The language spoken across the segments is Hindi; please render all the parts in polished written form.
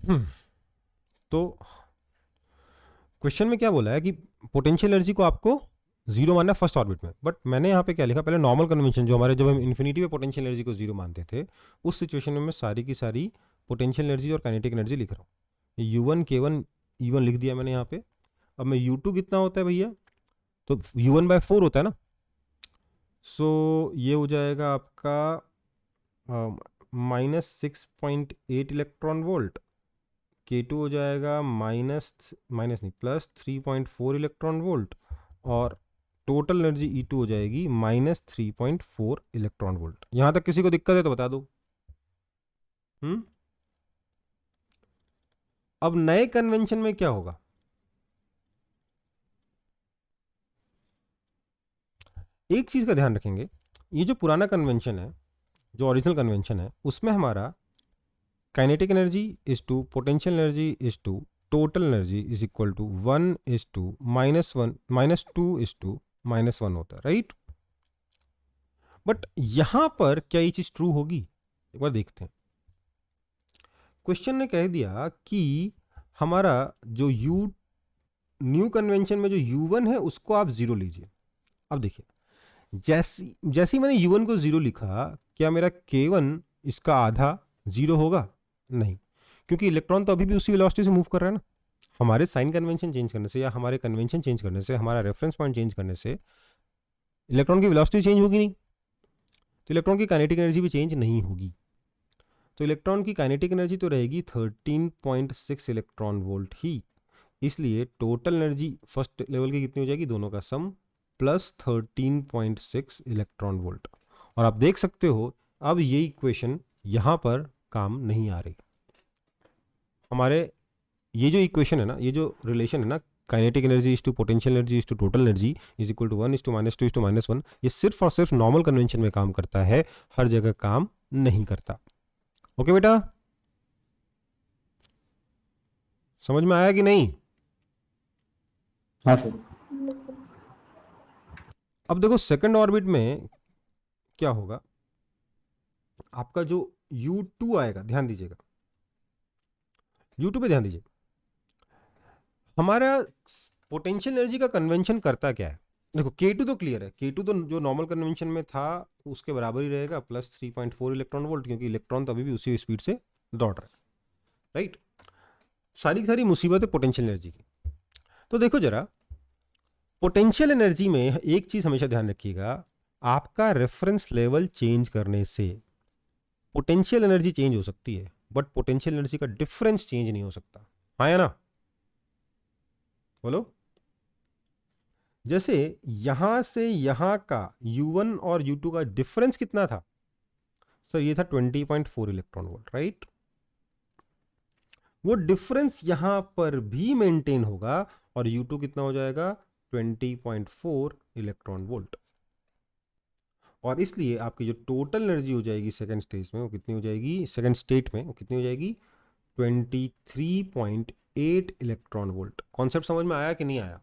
हम्म, तो क्वेश्चन में क्या बोला है कि पोटेंशियल एनर्जी को आपको जीरो मानना है फर्स्ट ऑर्बिट में, बट मैंने यहाँ पे क्या लिखा, पहले नॉर्मल कन्वेंशन जो हमारे, जब हम इन्फिनिटी में पोटेंशियल एनर्जी को जीरो मानते थे, उस सिचुएशन में मैं सारी की सारी पोटेंशियल एनर्जी और काइनेटिक एनर्जी लिख रहा हूँ। U1 K1 E1 लिख दिया मैंने यहाँ पे। अब मैं U2 कितना होता है भैया, तो U1/4 होता है ना, सो ये हो जाएगा आपका -6.8 इलेक्ट्रॉन वोल्ट। K2 हो जाएगा माइनस माइनस नहीं +3.4 इलेक्ट्रॉन वोल्ट, और टोटल एनर्जी E2 हो जाएगी -3.4 इलेक्ट्रॉन वोल्ट। यहां तक किसी को दिक्कत है तो बता दो। हम्म। अब नए कन्वेंशन में क्या होगा, एक चीज का ध्यान रखेंगे। ये जो पुराना कन्वेंशन है, जो ओरिजिनल कन्वेंशन है, उसमें हमारा kinetic energy is to potential energy is to total energy is equal to 1:-1 -1 -2 होता है, राइट। बट यहां पर क्या ये चीज ट्रू होगी, एक बार देखते हैं। क्वेश्चन ने कह दिया कि हमारा जो यू न्यू कन्वेंशन में जो U1 है उसको आप जीरो लीजिए। अब देखिए, जैसी जैसी मैंने U1 को जीरो लिखा, क्या मेरा K1 इसका आधा जीरो होगा? नहीं, क्योंकि इलेक्ट्रॉन तो अभी भी उसी वेलोसिटी से मूव कर रहा है ना। हमारे साइन कन्वेंशन चेंज करने से या हमारे कन्वेंशन चेंज करने से, हमारा रेफरेंस पॉइंट चेंज करने से इलेक्ट्रॉन की वेलोसिटी चेंज होगी नहीं, तो इलेक्ट्रॉन की काइनेटिक एनर्जी भी चेंज नहीं होगी। तो इलेक्ट्रॉन की काइनेटिक एनर्जी तो रहेगी 13.6 इलेक्ट्रॉन वोल्ट ही। इसलिए टोटल एनर्जी फर्स्ट लेवल की कितनी हो जाएगी, दोनों का सम, +13.6 इलेक्ट्रॉन वोल्ट। और आप देख सकते हो अब ये इक्वेशन यहां पर काम नहीं आ रही। हमारे ये जो इक्वेशन है ना, ये जो रिलेशन है ना, kinetic energy is to potential energy is to total energy is equal to 1:-2:-1, ये सिर्फ और सिर्फ नॉर्मल कन्वेंशन में काम करता है, हर जगह काम नहीं करता। ओके बेटा, समझ में आया कि नहीं? हाँ सर। अब देखो सेकंड ऑर्बिट में क्या होगा, आपका जो U2 आएगा, ध्यान दीजिएगा, U2 पे ध्यान दीजिए। हमारा पोटेंशियल एनर्जी का कन्वेंशन करता क्या है, देखो K2 तो क्लियर है, K2 तो जो नॉर्मल कन्वेंशन में था उसके बराबर ही रहेगा, +3.4 इलेक्ट्रॉन वोल्ट, क्योंकि इलेक्ट्रॉन तो अभी भी उसी स्पीड से दौड़ रहा है, राइट। सारी की सारी मुसीबत है पोटेंशियल एनर्जी की। तो देखो जरा, पोटेंशियल एनर्जी में एक चीज हमेशा ध्यान रखिएगा, आपका रेफरेंस लेवल चेंज करने से पोटेंशियल एनर्जी चेंज हो सकती है, बट पोटेंशियल एनर्जी का डिफरेंस चेंज नहीं हो सकता। हाँ या ना, बोलो। जैसे यहां से यहां का U1 और U2 का डिफरेंस कितना था सर, ये था 20.4 इलेक्ट्रॉन वोल्ट, राइट। वो डिफरेंस यहां पर भी मेंटेन होगा, और U2 कितना हो जाएगा, 20.4 इलेक्ट्रॉन वोल्ट। और इसलिए आपकी जो टोटल एनर्जी हो जाएगी सेकंड स्टेज में, वो कितनी हो जाएगी, सेकंड स्टेट में वो कितनी हो जाएगी, 23.8 इलेक्ट्रॉन वोल्ट। कॉन्सेप्ट समझ में आया कि नहीं आया?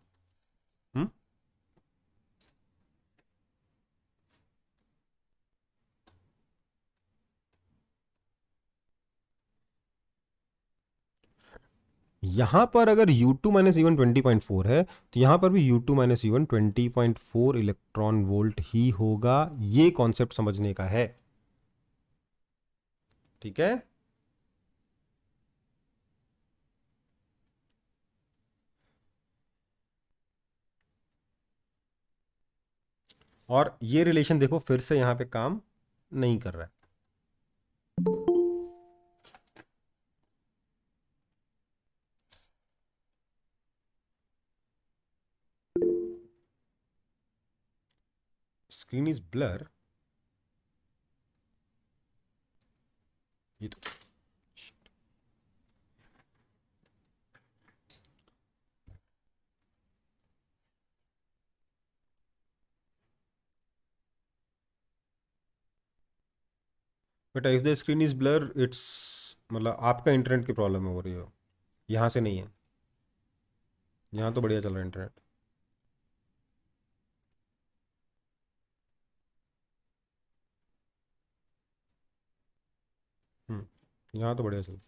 हम्म। यहां पर अगर U2 - U1 20.4 है, तो यहां पर भी U2 - U1 20.4 इलेक्ट्रॉन वोल्ट ही होगा। ये कॉन्सेप्ट समझने का है, ठीक है। और ये रिलेशन देखो फिर से यहां पे काम नहीं कर रहा है। स्क्रीन इज ब्लर, ये तो बेटा, if the screen is blur it's, मतलब आपका इंटरनेट की प्रॉब्लम हो रही हो, यहां से नहीं है। यहां तो बढ़िया चल रहा है इंटरनेट। यहां तो बढ़िया चल।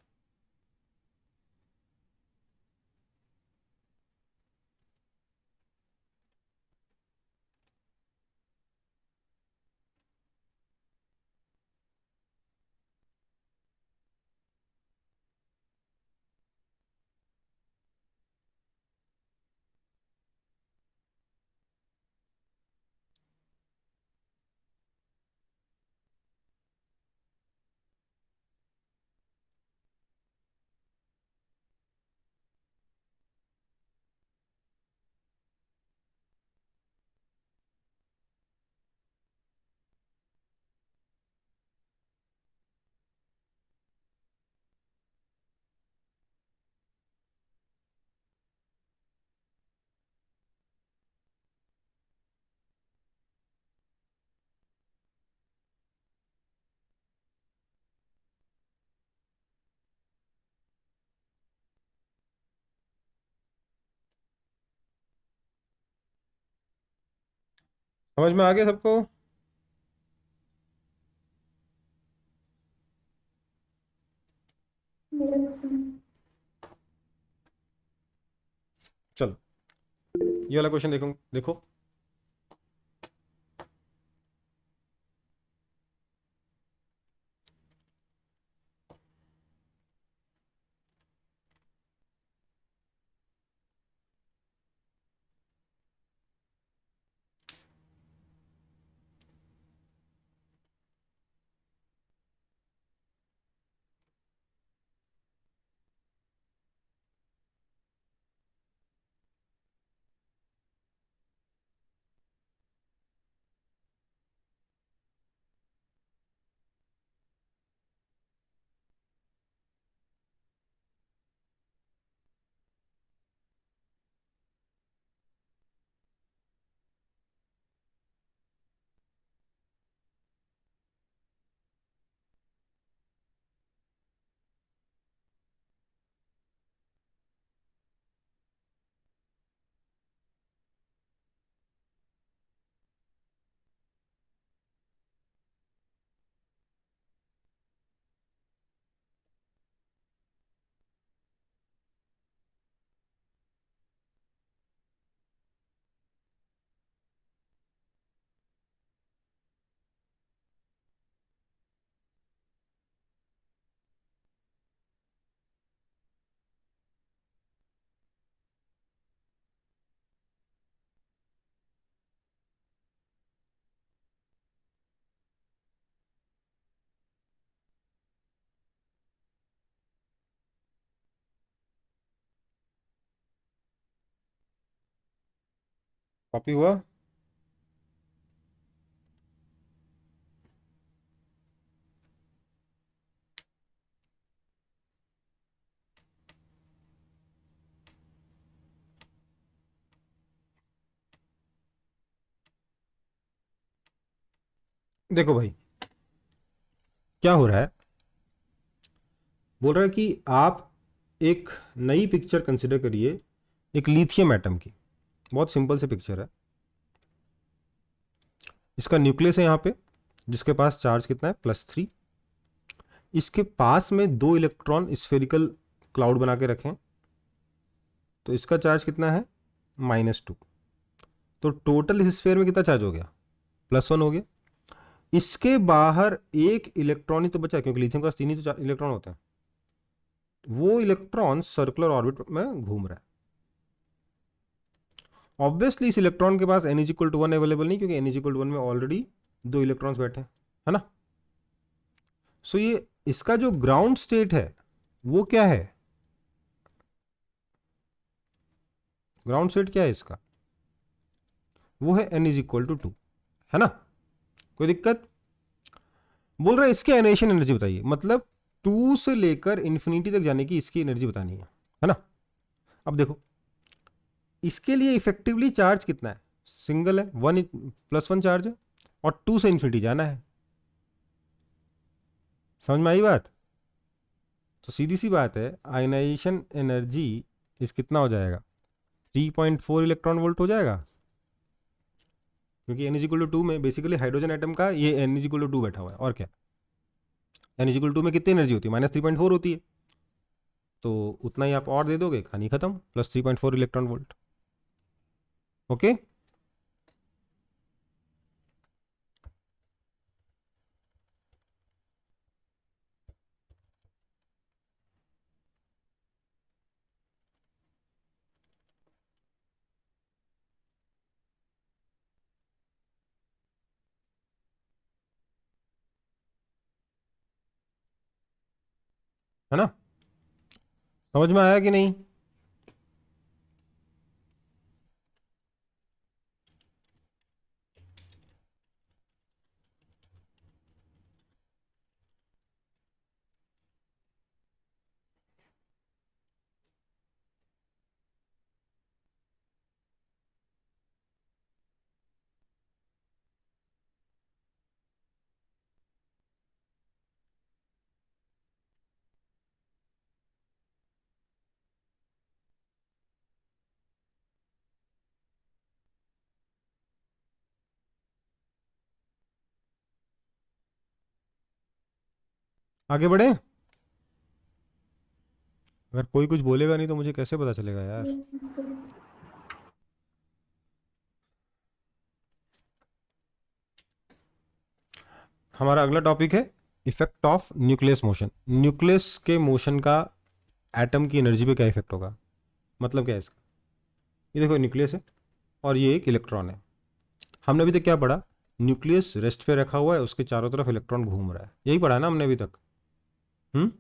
समझ में आ गया सबको? Yes. चलो ये वाला क्वेश्चन देखो देखो। कॉपी हुआ? देखो भाई क्या हो रहा है। बोल रहा है कि आप एक नई पिक्चर कंसिडर करिए एक लिथियम एटम की। बहुत सिंपल सी पिक्चर है। इसका न्यूक्लियस है यहाँ पे, जिसके पास चार्ज कितना है, +3। इसके पास में दो इलेक्ट्रॉन स्फेरिकल क्लाउड बना के रखें, तो इसका चार्ज कितना है, -2। तो टोटल इस स्फेयर में कितना चार्ज हो गया, +1 हो गया। इसके बाहर एक इलेक्ट्रॉन ही तो बचा, क्योंकि लिथियम के पास 3 ही तो इलेक्ट्रॉन होते हैं। वो इलेक्ट्रॉन सर्कुलर ऑर्बिट में घूम रहा है। ऑब्वियसली इस इलेक्ट्रॉन के पास n=1 अवेलेबल नहीं, क्योंकि n=1 में ऑलरेडी दो इलेक्ट्रॉन्स बैठे हैं, है ना। सो ये इसका जो ग्राउंड स्टेट है वो क्या है, ग्राउंड स्टेट क्या है इसका, वो है n=2, है ना। कोई दिक्कत? बोल रहा है इसकी एनेशन एनर्जी बताइए, मतलब 2 से लेकर इंफिनिटी तक जाने की इसकी एनर्जी बतानी है ना। अब देखो इसके लिए इफेक्टिवली चार्ज कितना है, सिंगल है, +1 चार्ज है, और 2 से इंफिनिटी जाना है। समझ में आई बात? तो सीधी सी बात है, आयनाइजेशन एनर्जी इस कितना हो जाएगा, 3.4 इलेक्ट्रॉन वोल्ट हो जाएगा। क्योंकि n=2 में बेसिकली हाइड्रोजन एटम का ये n=2 बैठा हुआ है, और क्या। n=2 में कितनी एनर्जी होती है, -3.4 होती है। तो उतना ही आप और दे दोगे, कहानी खत्म, +3.4 इलेक्ट्रॉन वोल्ट। ओके। है ना, समझ में आया कि नहीं? आगे बढ़े? अगर कोई कुछ बोलेगा नहीं तो मुझे कैसे पता चलेगा यार। हमारा अगला टॉपिक है effect of nucleus motion. Nucleus के मोशन का एटम की एनर्जी पे क्या इफेक्ट होगा, मतलब क्या है इसका। ये देखो न्यूक्लियस है और ये एक इलेक्ट्रॉन है। हमने अभी तक क्या पढ़ा, न्यूक्लियस रेस्ट पे रखा हुआ है, उसके चारों तरफ इलेक्ट्रॉन घूम रहा है, यही पढ़ा ना हमने अभी तक। हम्म।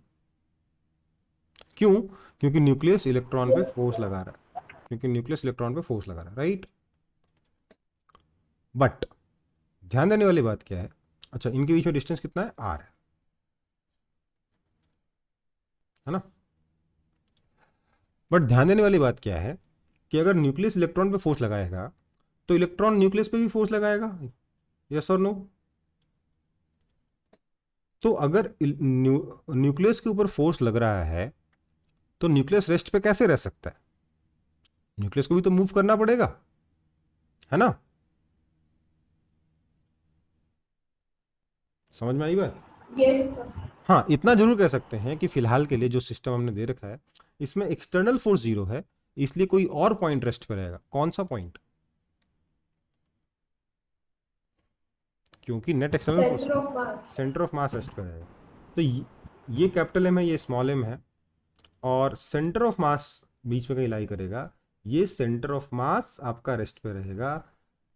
क्यों? क्योंकि न्यूक्लियस इलेक्ट्रॉन पे Yes, फोर्स sir. लगा रहा है, क्योंकि न्यूक्लियस इलेक्ट्रॉन पे फोर्स लगा रहा है, राइट। बट ध्यान देने वाली बात क्या है, अच्छा इनके बीच में डिस्टेंस कितना है, आर है ना। बट ध्यान देने वाली बात क्या है कि अगर न्यूक्लियस इलेक्ट्रॉन पे फोर्स लगाएगा तो इलेक्ट्रॉन न्यूक्लियस पे भी फोर्स लगाएगा, यस और नो। तो अगर न्यूक्लियस के ऊपर फोर्स लग रहा है तो न्यूक्लियस रेस्ट पे कैसे रह सकता है, न्यूक्लियस को भी तो मूव करना पड़ेगा, है ना। समझ में आई बात। Yes, sir. हाँ इतना जरूर कह सकते हैं कि फिलहाल के लिए जो सिस्टम हमने दे रखा है इसमें एक्सटर्नल फोर्स जीरो है, इसलिए कोई और पॉइंट रेस्ट पे रहेगा। कौन सा पॉइंट? क्योंकि net external force, Center of mass. Centre of mass rest पे रहेगा। तो ये कैपिटल एम है, ये स्मॉल एम है, और सेंटर ऑफ मास बीच में कहीं लाई करेगा। ये सेंटर ऑफ मास आपका रेस्ट पे रहेगा,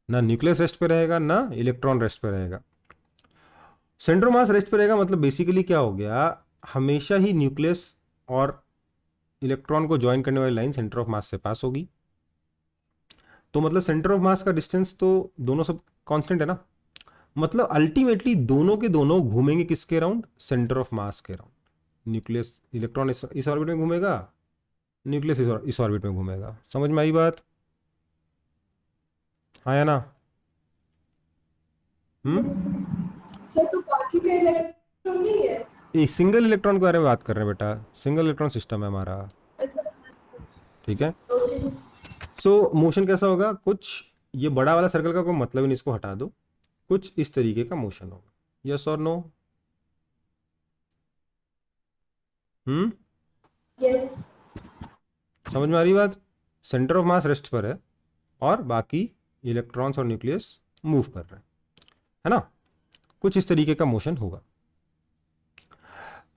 ना न्यूक्लियस रेस्ट पे रहेगा ना इलेक्ट्रॉन रेस्ट पे रहेगा। सेंटर ऑफ मास रेस्ट पे रहेगा मतलब बेसिकली क्या हो गया, हमेशा ही न्यूक्लियस और इलेक्ट्रॉन को ज्वाइन करने वाली लाइन सेंटर ऑफ मास से पास होगी। तो मतलब सेंटर ऑफ मास का डिस्टेंस तो दोनों सब कांस्टेंट है ना, मतलब अल्टीमेटली दोनों के दोनों घूमेंगे किसके अराउंड, सेंटर ऑफ मास के अराउंड। न्यूक्लियस इलेक्ट्रॉन इस ऑर्बिट में घूमेगा, न्यूक्लियस इस ऑर्बिट में घूमेगा। समझ में आई बात, हाँ या ना। हम्म। सर तो बाकी का इलेक्ट्रॉन नहीं है। एक सिंगल इलेक्ट्रॉन के बारे में बात कर रहे हैं बेटा, सिंगल इलेक्ट्रॉन सिस्टम है हमारा, अच्छा, ठीक है। ओके। सो मोशन कैसा होगा, कुछ ये बड़ा वाला सर्कल का कोई मतलब ही नहीं, इसको हटा दो, कुछ इस तरीके का मोशन होगा, यस और नो। हम्म। यस। समझ में आ रही बात। सेंटर ऑफ मास रेस्ट पर है और बाकी इलेक्ट्रॉन्स और न्यूक्लियस मूव कर रहे हैं, है ना। कुछ इस तरीके का मोशन होगा।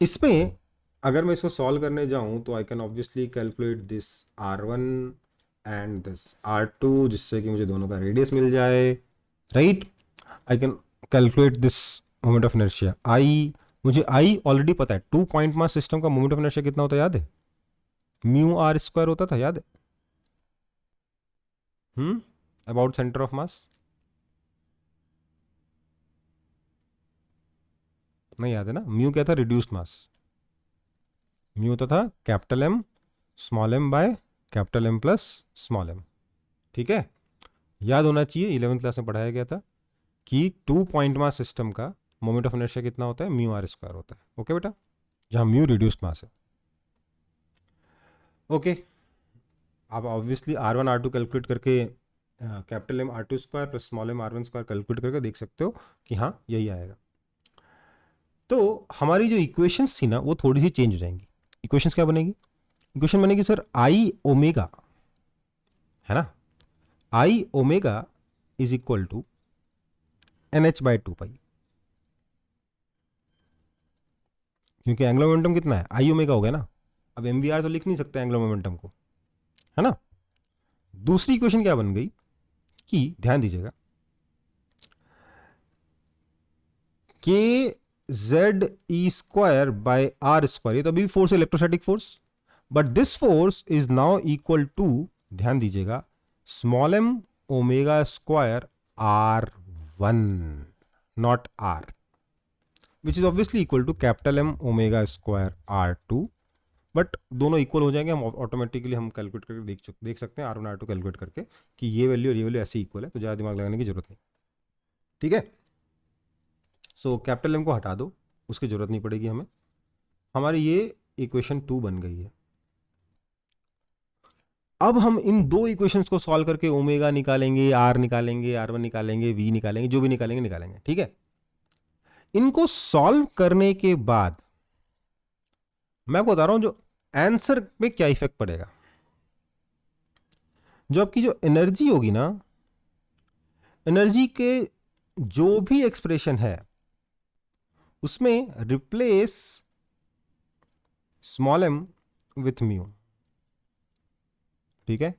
इसमें अगर मैं इसको सॉल्व करने जाऊं तो I can obviously calculate this R1 and this R2, जिससे कि मुझे दोनों का रेडियस मिल जाए, right. I can calculate this moment of inertia I. मुझे आई ऑलरेडी पता है, 2 पॉइंट मास सिस्टम का मोमेंट ऑफ इनर्शिया कितना होता है याद है, म्यू आर स्क्वायर होता था, याद है। अबाउट सेंटर ऑफ मास, नहीं याद है ना। म्यू क्या था, रिड्यूस्ड मास। म्यू होता था capital M small M by capital M plus small M, ठीक है। याद होना चाहिए, 11th क्लास में पढ़ाया गया था कि 2 पॉइंट मास सिस्टम का मोमेंट ऑफ इनर्शिया कितना होता है, म्यू आर स्क्वायर होता है, ओके बेटा, जहां म्यू रिड्यूस्ड मास है, ओके। आप ऑब्वियसली R1 R2 कैलकुलेट करके capital M R2 square plus small M R1 square calculate करके देख सकते हो कि हाँ यही आएगा। तो हमारी जो इक्वेशंस थी ना वो थोड़ी सी चेंज हो जाएंगी। इक्वेशंस क्या बनेगी, इक्वेशन बनेगी सर आई ओमेगा, है ना, I omega is equal to NH/2 pi, क्योंकि एंगुलर मोमेंटम कितना है, आई ओमेगा हो गया ना। अब MVR तो लिख नहीं सकते एंगुलर मोमेंटम को, है ना। दूसरी इक्वेशन क्या बन गई कि ध्यान दीजिएगा, K Z E square by R square, ये तो अभी फोर्स है, electrostatic force, but this force is now equal to, ध्यान दीजिएगा, small M omega square R1, not R, which is obviously equal to capital M omega square R2। But दोनों इक्वल हो जाएंगे, हम ऑटोमेटिकली हम कैलकुलेट करके देख सकते हैं R1 R2 कैलकुलेट करके कि ये वैल्यू और ये वैल्यू ऐसे इक्वल है, तो ज़्यादा दिमाग लगाने की जरूरत नहीं, ठीक है। सो कैपिटल एम को हटा दो, उसकी जरूरत नहीं पड़ेगी हमें। हमारी ये इक्वेशन 2 बन गई है। अब हम इन दो इक्वेशंस को सॉल्व करके ओमेगा निकालेंगे, आर निकालेंगे, R1 निकालेंगे, वी निकालेंगे, जो भी निकालेंगे निकालेंगे, ठीक है। इनको सॉल्व करने के बाद मैं आपको बता रहा हूं जो आंसर पे क्या इफेक्ट पड़ेगा। जो आपकी जो एनर्जी होगी ना, एनर्जी के जो भी एक्सप्रेशन है उसमें replace small M with mu. ठीक है,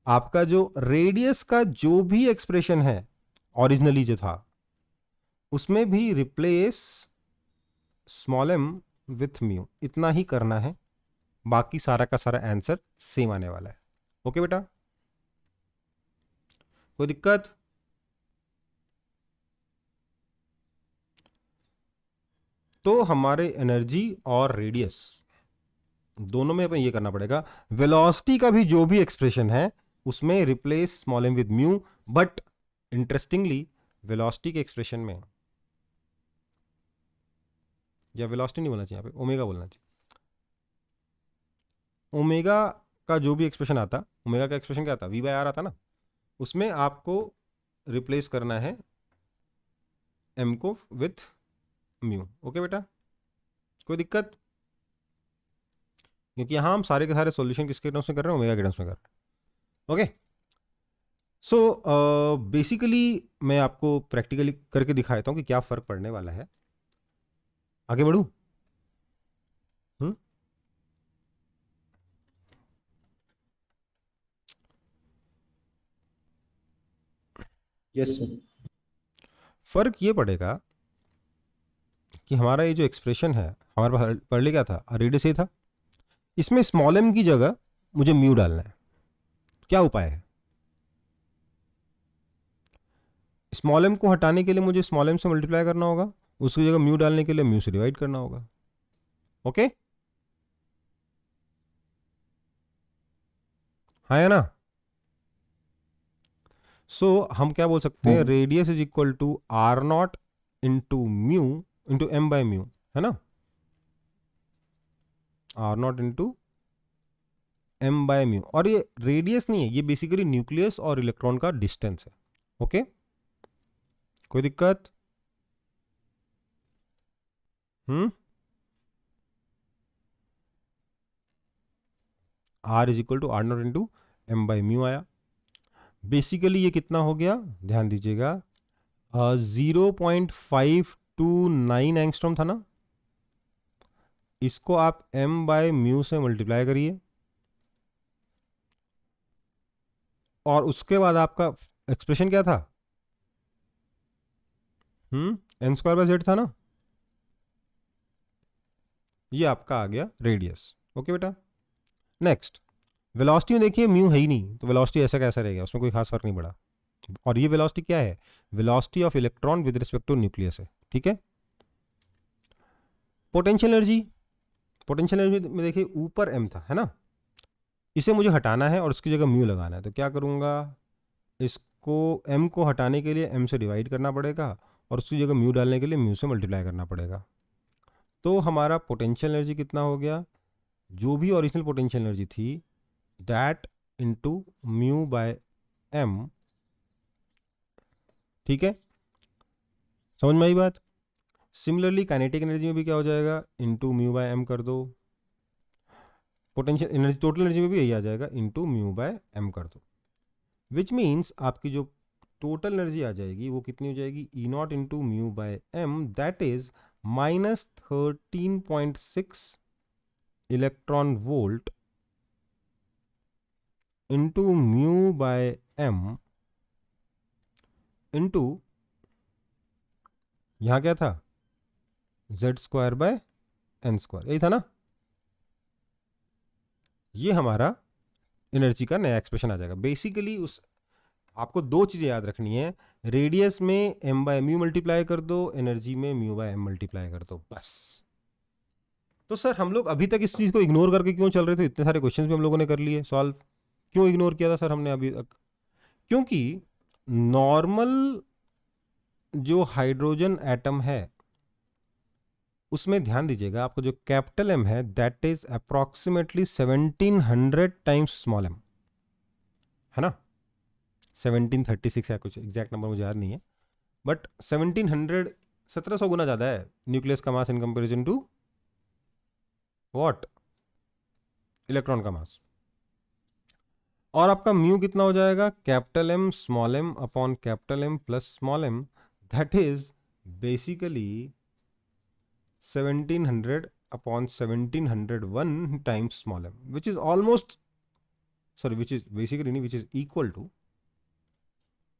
आपका जो रेडियस का जो भी एक्सप्रेशन है ओरिजिनली जो था उसमें भी replace small M with mu, इतना ही करना है, बाकी सारा का सारा आंसर सेम आने वाला है। ओके बेटा, कोई दिक्कत? तो हमारे एनर्जी और रेडियस दोनों में अपन ये करना पड़ेगा, वेलोसिटी का भी जो भी एक्सप्रेशन है उसमें replace small M with mu. But interestingly velocity के एक्सप्रेशन में, या वेलोसिटी नहीं बोलना चाहिए यहाँ पे, ओमेगा बोलना चाहिए। ओमेगा का जो भी एक्सप्रेशन आता, ओमेगा का एक्सप्रेशन क्या था, वी बाय आर आता ना, उसमें आपको रिप्लेस करना है एम को विथ म्यू। ओके बेटा, कोई दिक्कत? क्योंकि यहां हम सारे के सारे सॉल्यूशन किसके टर्म्स में कर रहे हैं, ओमेगा के टर्म्स में कर रहे हैं। ओके, सो बेसिकली मैं आपको प्रैक्टिकली करके दिखाता हूं कि क्या फर्क पड़ने वाला है। आगे बढ़ू? Yes sir. फर्क ये पड़ेगा कि हमारा ये जो एक्सप्रेशन है, हमारे पास पढ़ लिया था, रेडियस ये था, इसमें स्मॉल एम की जगह मुझे म्यू डालना है। क्या उपाय है? स्मॉल एम को हटाने के लिए मुझे स्मॉल एम से मल्टीप्लाई करना होगा, उसकी जगह म्यू डालने के लिए म्यू से डिवाइड करना होगा। ओके, हाँ या ना? सो हम क्या बोल सकते हैं, radius is equal to R naught into mu into M by mu, है ना? R naught into M by mu. और ये रेडियस नहीं है, ये बेसिकली न्यूक्लियस और इलेक्ट्रॉन का डिस्टेंस है। ओके, कोई दिक्कत? R is equal to R naught into M by mu आया। बेसिकली ये कितना हो गया, ध्यान दीजिएगा, 0.529 एंगस्ट्रॉम था ना, इसको आप m बाय म्यू से मल्टीप्लाई करिए और उसके बाद आपका एक्सप्रेशन क्या था, एन स्क्वायर बाय जेड था ना, ये आपका आ गया रेडियस। ओके बेटा, नेक्स्ट वेलोसिटी में देखिए म्यू है ही नहीं, तो वेलोसिटी ऐसा कैसा रहेगा, उसमें कोई खास फर्क नहीं पड़ा। और ये वेलोसिटी क्या है, velocity of electron with respect to nucleus है। ठीक है, पोटेंशियल एनर्जी, पोटेंशियल एनर्जी में देखिए ऊपर m था, है ना, इसे मुझे हटाना है और उसकी जगह म्यू लगाना है। तो क्या करूंगा, इसको m को हटाने के लिए m से डिवाइड करना पड़ेगा और उसकी जगह म्यू डालने के लिए म्यू से मल्टीप्लाई करना पड़ेगा। तो हमारा पोटेंशियल एनर्जी कितना हो गया, जो भी ओरिजिनल पोटेंशियल एनर्जी थी that into mu bye m। ठीक है, समझ में आई बात? सिमिलरली काइनेटिक एनर्जी में भी क्या हो जाएगा, इंटू म्यू बाय एम कर दो, पोटेंशियल एनर्जी टोटल एनर्जी में भी यही आ जाएगा, इंटू म्यू बाय एम कर दो। विच मीन्स आपकी जो टोटल एनर्जी आ जाएगी वो कितनी हो जाएगी, E naught into mu by M, that is -13.6 electron volt into mu by M into, यहां क्या था, z square by N square, यही था ना। ये हमारा एनर्जी का नया एक्सप्रेशन आ जाएगा। बेसिकली उस आपको दो चीजें याद रखनी है, रेडियस में m बाय म्यू मल्टीप्लाई कर दो, एनर्जी में म्यू बाय एम मल्टीप्लाई कर दो, बस। तो सर हम लोग अभी तक इस चीज को इग्नोर करके क्यों चल रहे थे, इतने सारे क्वेश्चंस भी हम लोगों ने कर लिए सॉल्व, क्यों इग्नोर किया था सर हमने अभी तक? क्योंकि नॉर्मल जो हाइड्रोजन एटम है उसमें ध्यान दीजिएगा, आपको जो कैपिटल एम है that is approximately 1700 times small M, है ना, 1736 है, कुछ एग्जैक्ट नंबर मुझे याद नहीं है, बट 1700 1700 गुना ज़्यादा है न्यूक्लियस का mass in comparison to what, electron का मास। और आपका म्यू कितना हो जाएगा, capital M small M upon capital M plus small M, that is basically 1700 upon 1701 times small M, which is almost, sorry which is basically नहीं, विच इज इक्वल टू,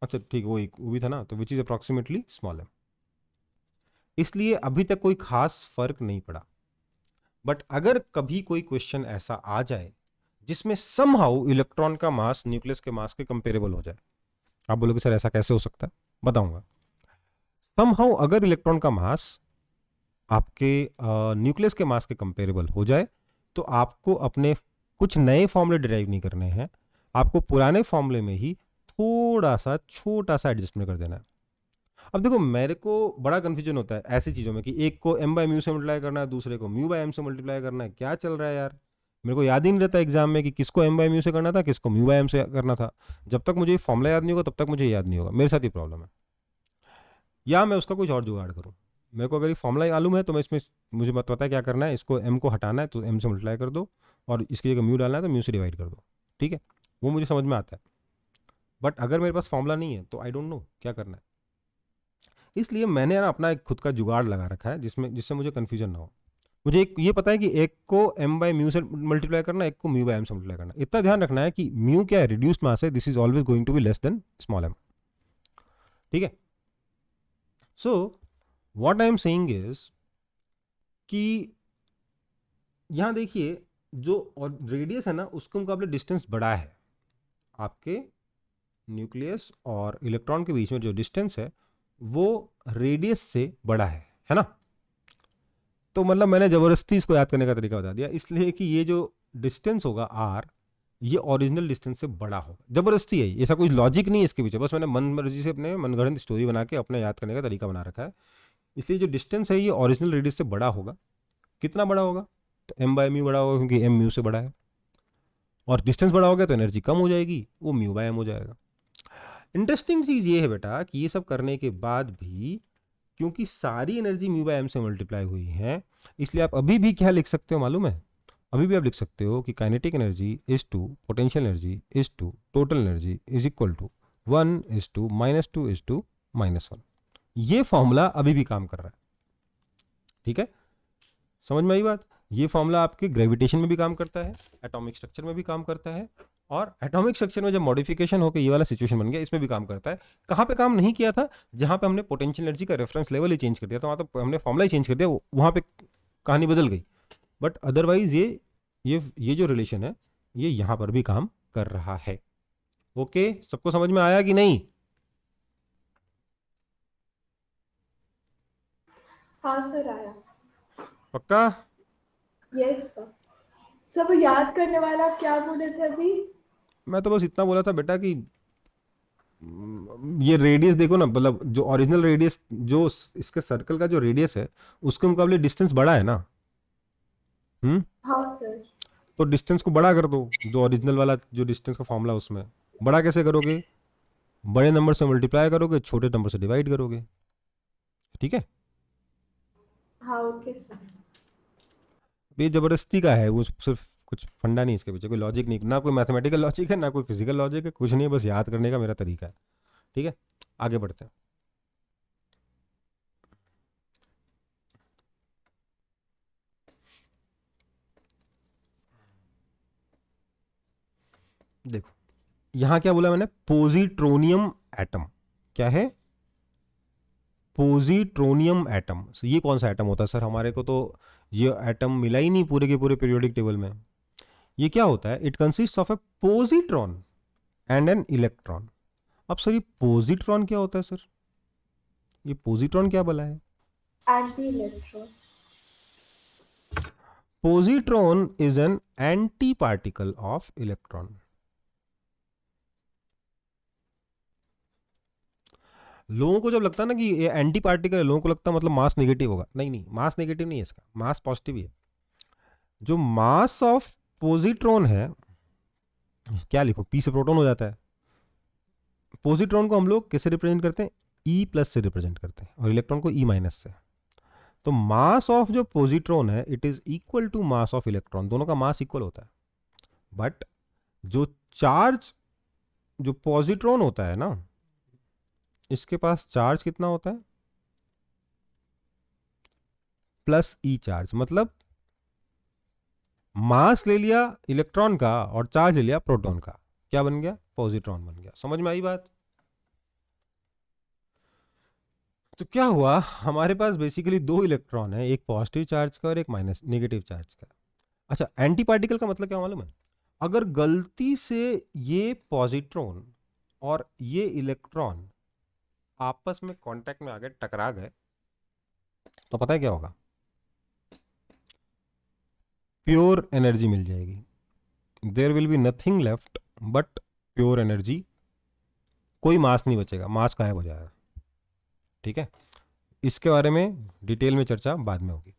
अच्छा ठीक वो भी था ना, तो which is approximately small M. इसलिए अभी तक कोई खास फर्क नहीं पड़ा। बट अगर कभी कोई क्वेश्चन ऐसा आ जाए जिसमें समहाउ इलेक्ट्रॉन का मास न्यूक्लियस के मास के कंपेरेबल हो जाए, आप बोलोगे सर ऐसा कैसे हो सकता है, बताऊंगा। समहाउ अगर इलेक्ट्रॉन का मास आपके न्यूक्लियस के मास के कंपेरेबल हो जाए, तो आपको अपने कुछ नए फॉर्मूले डिराइव नहीं करने हैं, आपको पुराने फॉर्मूले में ही थोड़ा सा छोटा सा एडजस्टमेंट कर देना है। अब देखो मेरे को बड़ा कन्फ्यूजन होता है ऐसी चीज़ों में कि एक को m बाय म्यू से मल्टीप्लाई करना है, दूसरे को म्यू बाय m से मल्टीप्लाई करना है, क्या चल रहा है यार, मेरे को याद ही नहीं रहता एग्जाम में कि किसको m बाय म्यू से करना था, किसको म्यू बाय m से करना था। जब तक मुझे फॉर्मूला याद नहीं होगा तब तक मुझे याद नहीं होगा, मेरे साथ ये प्रॉब्लम है। या मैं उसका कुछ और जुगाड़ करूँ, मेरे को अगर ये फॉर्मूला मालूम है तो मैं इसमें, मुझे मत पता है क्या करना है, इसको m को हटाना है तो m से मल्टीप्लाई कर दो, और इसकी जगह म्यू डालना है तो म्यू से डिवाइड कर दो, ठीक है, वो मुझे समझ में आता है। बट अगर मेरे पास फॉर्मूला नहीं है तो आई डोंट नो क्या करना है। इसलिए मैंने ना अपना एक खुद का जुगाड़ लगा रखा है जिससे मुझे कन्फ्यूजन ना हो। मुझे एक ये पता है कि एक को m बाय म्यू से मल्टीप्लाई करना है, एक को म्यू बाय m से मल्टीप्लाई करना है। इतना ध्यान रखना है कि म्यू क्या है, रिड्यूस्ड मास है, this is always going to be less than small m, ठीक है। So what I am saying is कि यहां देखिए जो और रेडियस है ना उसके मुकाबले डिस्टेंस बड़ा है, आपके न्यूक्लियस और इलेक्ट्रॉन के बीच में जो डिस्टेंस है वो रेडियस से बड़ा है ना। तो मतलब मैंने ज़बरदस्ती इसको याद करने का तरीका बता दिया, इसलिए कि ये जो डिस्टेंस होगा r, ये ओरिजिनल डिस्टेंस से बड़ा होगा। ज़बरदस्ती है, ऐसा कोई लॉजिक नहीं है इसके पीछे, बस मैंने मन मर्जी से अपने मनगढ़ंत स्टोरी बना के अपने याद करने का तरीका बना रखा है। इसलिए जो डिस्टेंस है ये ओरिजिनल रेडियस से बड़ा होगा। कितना बड़ा होगा, तो m बाय म्यू बड़ा होगा क्योंकि m म्यू से बड़ा है, और डिस्टेंस बड़ा हो गया तो एनर्जी कम हो जाएगी, वो म्यू बाय m हो जाएगा। इंटरेस्टिंग चीज़ ये है बेटा कि ये सब करने के बाद भी क्योंकि सारी एनर्जी म्यू बाय m से मल्टीप्लाई हुई है, इसलिए आप अभी भी क्या लिख सकते हो मालूम है, अभी भी आप लिख सकते हो कि kinetic energy is to potential energy is to total energy is equal to 1 is to -2 is to -1। ये फॉर्मूला अभी भी काम कर रहा है, ठीक है, समझ में आई बात। ये फॉर्मूला आपके ग्रेविटेशन में भी काम करता है, एटॉमिक स्ट्रक्चर में भी काम करता है, और एटॉमिक स्ट्रक्चर में जब मॉडिफिकेशन होकर ये वाला सिचुएशन बन गया इसमें भी काम करता है। कहाँ पे काम नहीं किया था, जहाँ पे हमने पोटेंशियल एनर्जी का रेफरेंस लेवल ही चेंज कर दिया था, वहाँ तो हमने फॉर्मूला ही चेंज कर दिया, वहाँ पे कहानी बदल गई। बट अदरवाइज ये जो रिलेशन है ये यहाँ पर भी काम कर रहा है। ओके, सबको समझ में आया कि नहीं? हाँ सर आया। पक्का? Yes sir. सब याद करने वाला क्या बोले थे अभी? मैं तो बस इतना बोला था बेटा कि ये रेडियस देखो ना, मतलब जो ओरिजिनल रेडियस, जो इसके सर्कल का जो रेडियस है उसके मुकाबले डिस्टेंस बड़ा है ना। हाँ सर। तो डिस्टेंस को बड़ा कर दो, जो ओरिजिनल वाला जो डिस्टेंस का फॉर्मूला उसमें बड़ा कैसे करोगे, बड़े नंबर से मल्टीप्लाई करोगे, छोटे नंबर से डिवाइड करोगे, ठीक है। हाँ ओके सर। ये जबरदस्ती का है, वो सिर्फ कुछ फंडा नहीं, इसके पीछे कोई लॉजिक नहीं, ना कोई मैथमेटिकल लॉजिक है ना कोई फिजिकल लॉजिक है, कुछ नहीं है, बस याद करने का मेरा तरीका है, ठीक है। आगे बढ़ते हैं। देखो यहां क्या बोला मैंने, पोजिट्रोनियम एटम। क्या है? पोजिट्रोनियम एटम। ये कौन सा एटम होता है सर, हमारे को तो ये एटम मिला ही नहीं पूरे के पूरे पीरियोडिक टेबल में। ये क्या होता है, it consist of A positron and an electron. अब सर ये पोजिट्रॉन क्या होता है सर, ये पोजिट्रॉन क्या भला है? Anti electron. Positron is an anti particle of electron. लोगों को जब लगता है ना कि ये एंटी पार्टिकल है, लोगों को लगता है मतलब मास नेगेटिव होगा। नहीं नहीं, मास नेगेटिव नहीं है इसका, मास पॉजिटिव ही है। जो मास ऑफ पोजिट्रॉन है, क्या लिखो, पी से प्रोटॉन हो जाता है। पोजिट्रॉन को हम लोग किससे रिप्रेजेंट करते हैं, ई प्लस से रिप्रेजेंट करते हैं, और इलेक्ट्रॉन को ई माइनस से। तो मास ऑफ जो पॉजिट्रॉन है it is equal to mass of electron, दोनों का मास इक्वल होता है। बट जो चार्ज, जो पॉजिट्रॉन होता है ना, इसके पास चार्ज कितना होता है? प्लस ई चार्ज। मतलब मास ले लिया इलेक्ट्रॉन का और चार्ज ले लिया प्रोटॉन का, क्या बन गया? पॉजिट्रॉन बन गया। समझ में आई बात? तो क्या हुआ, हमारे पास बेसिकली दो इलेक्ट्रॉन है, एक पॉजिटिव चार्ज का और एक माइनस नेगेटिव चार्ज का। अच्छा, एंटी पार्टिकल का मतलब क्या मालूम है? अगर गलती से ये पॉजिट्रॉन और ये इलेक्ट्रॉन आपस में कांटेक्ट में आ गए, टकरा गए, तो पता है क्या होगा? प्योर एनर्जी मिल जाएगी। There will be nothing left but pure energy. कोई मास नहीं बचेगा, मास गायब हो जाएगा। ठीक है, इसके बारे में डिटेल में चर्चा बाद में होगी।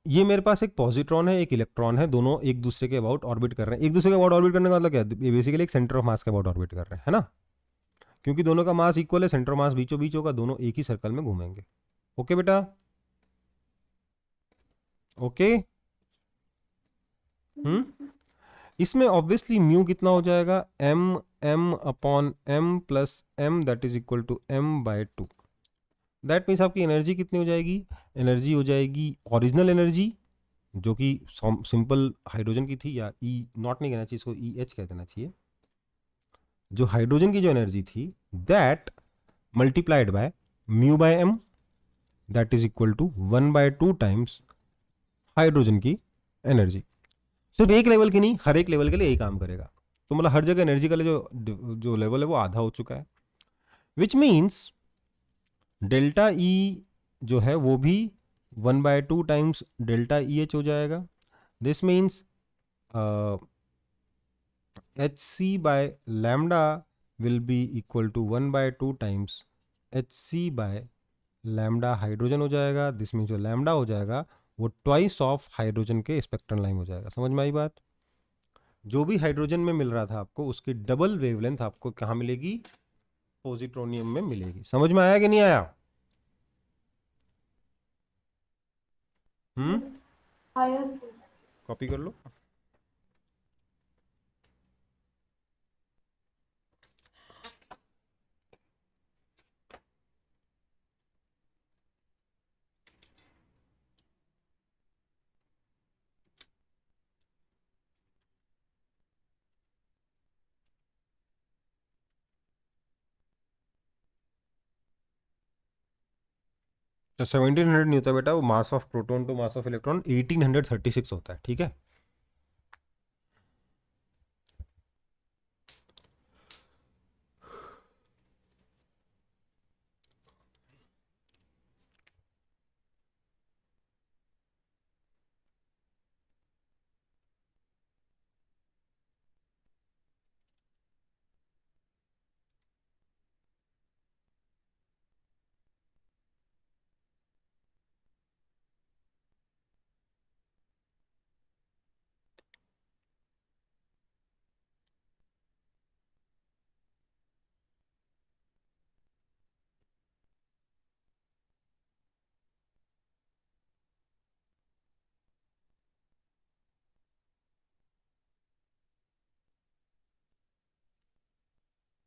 ये मेरे पास एक पॉजिट्रॉन है, एक इलेक्ट्रॉन है, दोनों एक दूसरे के अबाउट ऑर्बिट कर रहे हैं। एक दूसरे के अबाउट ऑर्बिट करने का मतलब क्या है? ये बेसिकली एक सेंटर ऑफ मास के अबाउट ऑर्बिट कर रहे हैं, है ना? क्योंकि दोनों का मास इक्वल है, सेंटर ऑफ मास बीचों बीच होगा, दोनों एक ही सर्कल में घूमेंगे। ओके बेटा? ओके। इसमें ऑब्वियसली म्यू कितना हो जाएगा? M upon M plus M, that is equal to M by 2। That means आपकी एनर्जी कितनी हो जाएगी? एनर्जी हो जाएगी ओरिजिनल एनर्जी, जो कि सिंपल हाइड्रोजन की थी, या ई नॉट नहीं कहना चाहिए इसको, ई एच कह देना चाहिए। जो हाइड्रोजन की जो एनर्जी थी that multiplied by mu by M, that is equal to 1/2 times hydrogen की एनर्जी। सिर्फ एक लेवल की नहीं, हर एक लेवल के लिए यही काम करेगा। तो मतलब हर जगह एनर्जी का जो जो लेवल है वो आधा हो चुका है, विच मीन्स डेल्टा ई जो है वो भी 1/2 टाइम्स डेल्टा ई एच हो जाएगा। This means H C by lambda will be equal to 1/2 times H C by lambda hydrogen हो जाएगा। दिस मीन्स जो लैम्डा हो जाएगा वो ट्वाइस ऑफ हाइड्रोजन के स्पेक्ट्रल लाइन हो जाएगा। समझ में आई बात? जो भी हाइड्रोजन में मिल रहा था आपको, उसकी डबल वेवलेंथ आपको कहाँ मिलेगी? पॉजिट्रोनियम में मिलेगी। समझ में आया कि नहीं आया? आया सर। कॉपी कर लो। तो 1700 नहीं होता बेटा, वो mass of proton to mass of electron 1836 होता है। ठीक है,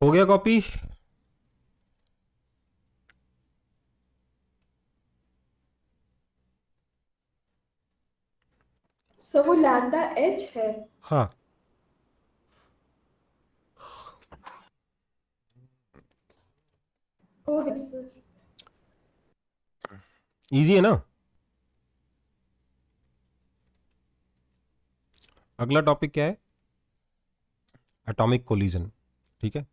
हो गया कॉपी? सर वो लैम्डा एच है। हाँ, हो गया सर। इजी है ना? अगला टॉपिक क्या है? Atomic collision. ठीक है,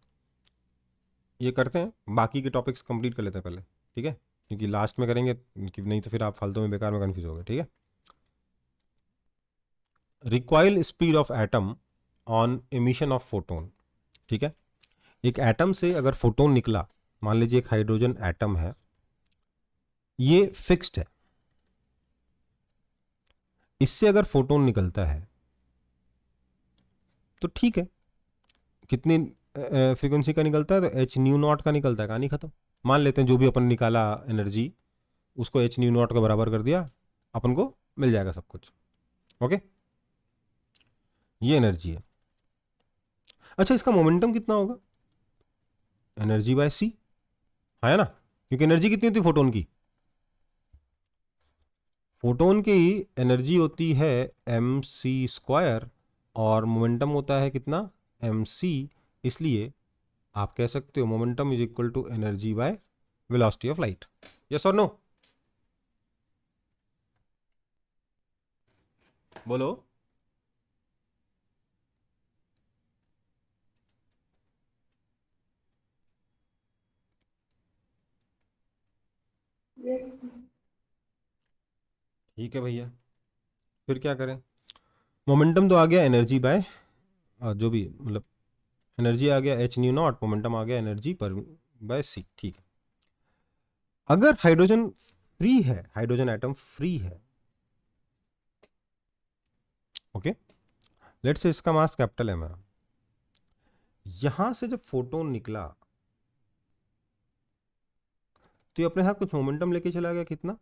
ये करते हैं, बाकी के टॉपिक्स कंप्लीट कर लेते हैं पहले। ठीक है, क्योंकि लास्ट में करेंगे कि नहीं तो फिर आप फालतू में बेकार में कंफ्यूज हो गए। ठीक है, recoil speed of atom on emission of photon. ठीक है, एक एटम से अगर फोटोन निकला, मान लीजिए एक हाइड्रोजन एटम है, ये फिक्स्ड है, इससे अगर फोटोन निकलता है तो ठीक है, कितनी फ्रीक्वेंसी का निकलता है? तो एच न्यू नॉट का निकलता है, कहानी खत्म। मान लेते हैं जो भी अपन निकाला एनर्जी उसको एच न्यू नॉट के बराबर कर दिया, अपन को मिल जाएगा सब कुछ। ओके, ये एनर्जी है। अच्छा, इसका मोमेंटम कितना होगा? एनर्जी बाय सी, है ना, क्योंकि एनर्जी कितनी होती है फोटोन की? फोटोन की एनर्जी होती है एम सी स्क्वायर और मोमेंटम होता है कितना? M C. इसलिए आप कह सकते हो momentum is equal to energy by velocity of light. Yes और नो? बोलो। Yes. ठीक है भैया, फिर क्या करें? मोमेंटम तो आ गया एनर्जी बाय जो भी मतलब एनर्जी आ गया एच न्यू नॉट, मोमेंटम आ गया एनर्जी पर बाय सी। ठीक है, अगर हाइड्रोजन फ्री है, हाइड्रोजन एटम फ्री है, ओके, लेट्स से इसका मास कैपिटल है मेरा, यहां से जब फोटोन निकला तो ये अपने साथ कुछ मोमेंटम लेके चला गया, कितना?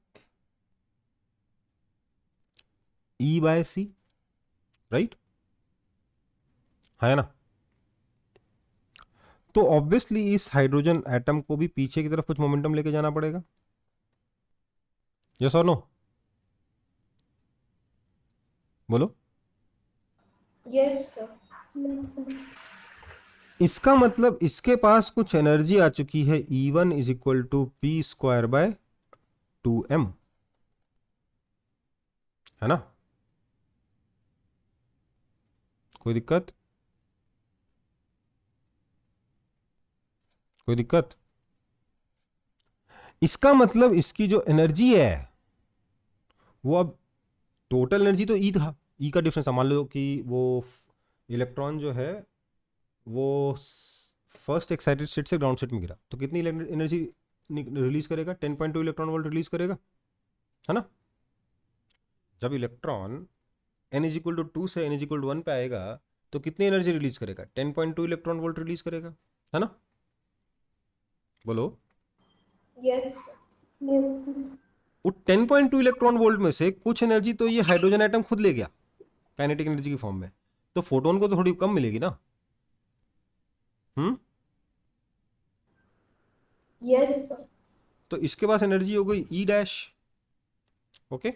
ई बाय सी, राइट, है ना? तो ऑब्वियसली इस हाइड्रोजन एटम को भी पीछे की तरफ कुछ मोमेंटम लेके जाना पड़ेगा। यस और नो? बोलो। Yes, sir. Yes, sir. इसका मतलब इसके पास कुछ एनर्जी आ चुकी है, E1 is equal to P square by 2m, है ना? कोई दिक्कत? कोई दिक्कत? इसका मतलब इसकी जो एनर्जी है वो अब टोटल एनर्जी तो ई था, ई का डिफरेंस, मान लो कि वो इलेक्ट्रॉन जो है वो फर्स्ट एक्साइटेड स्टेट से ग्राउंड स्टेट में गिरा, तो कितनी एनर्जी रिलीज करेगा? 10.2 इलेक्ट्रॉन वोल्ट रिलीज करेगा, है ना? जब electron n is equal to 2 से n इज इक्वल टू 1 पे आएगा तो कितनी एनर्जी रिलीज करेगा? 10.2 इलेक्ट्रॉन वोल्ट रिलीज करेगा, है ना? बोलो। Yes, sir. Yes, sir. वो 10.2 इलेक्ट्रॉन वोल्ट में से कुछ एनर्जी तो ये हाइड्रोजन एटम खुद ले गया काइनेटिक एनर्जी की फॉर्म में, तो फोटोन को तो थोड़ी कम मिलेगी ना। Yes, sir. तो इसके पास एनर्जी हो गई ई डैश, ओके।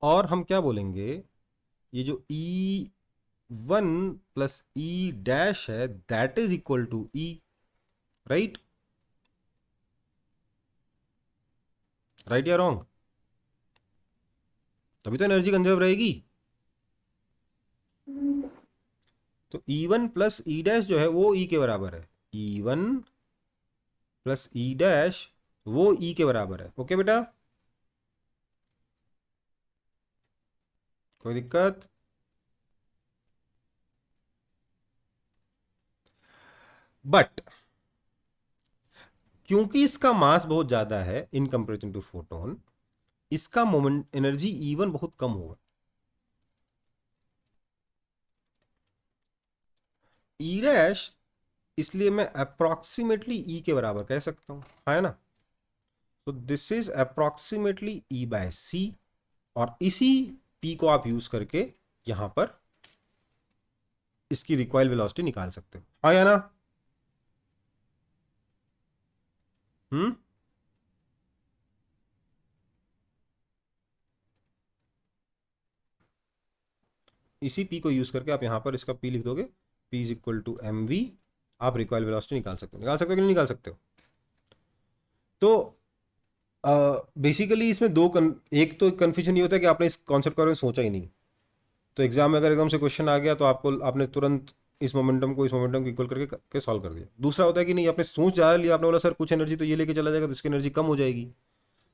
और हम क्या बोलेंगे, ये जो E1 प्लस ई डैश है that is equal to E, right? Right या रॉन्ग? तभी तो एनर्जी कंजर्व रहेगी। तो E1 प्लस ई डैश जो है वो ई के बराबर है, E1 प्लस ई डैश वो ई के बराबर है, ओके बेटा? कोई दिक्कत? बट क्योंकि इसका मास बहुत ज्यादा है इन कंपेरिजन टू फोटोन, इसका मोमेंट एनर्जी E1 बहुत कम होगा। ई डैश इसलिए मैं अप्रोक्सीमेटली ई के बराबर कह सकता हूं, है ना? तो this is approximately E by C, और इसी पी को आप यूज करके यहां पर इसकी रिकॉइल वेलोसिटी निकाल सकते हो, हाँ या ना? इसी पी को यूज करके आप यहां पर इसका पी लिख दोगे, P is equal to M V, आप रिकॉइल वेलोसिटी निकाल सकते हो। निकाल सकते हो कि नहीं निकाल सकते हो? तो बेसिकली इसमें एक तो कन्फ्यूजन ये होता है कि आपने इस कॉन्सेप्ट के बारे में सोचा ही नहीं, तो एग्जाम में अगर एकदम से क्वेश्चन आ गया तो आपने तुरंत इस मोमेंटम को इस मोमेंटम को इक्वल करके सॉल्व कर दिया। दूसरा होता है कि नहीं, आपने सोच जा लिया, आपने बोला सर कुछ एनर्जी तो ये लेके चला जाएगा तो इसकी एनर्जी कम हो जाएगी।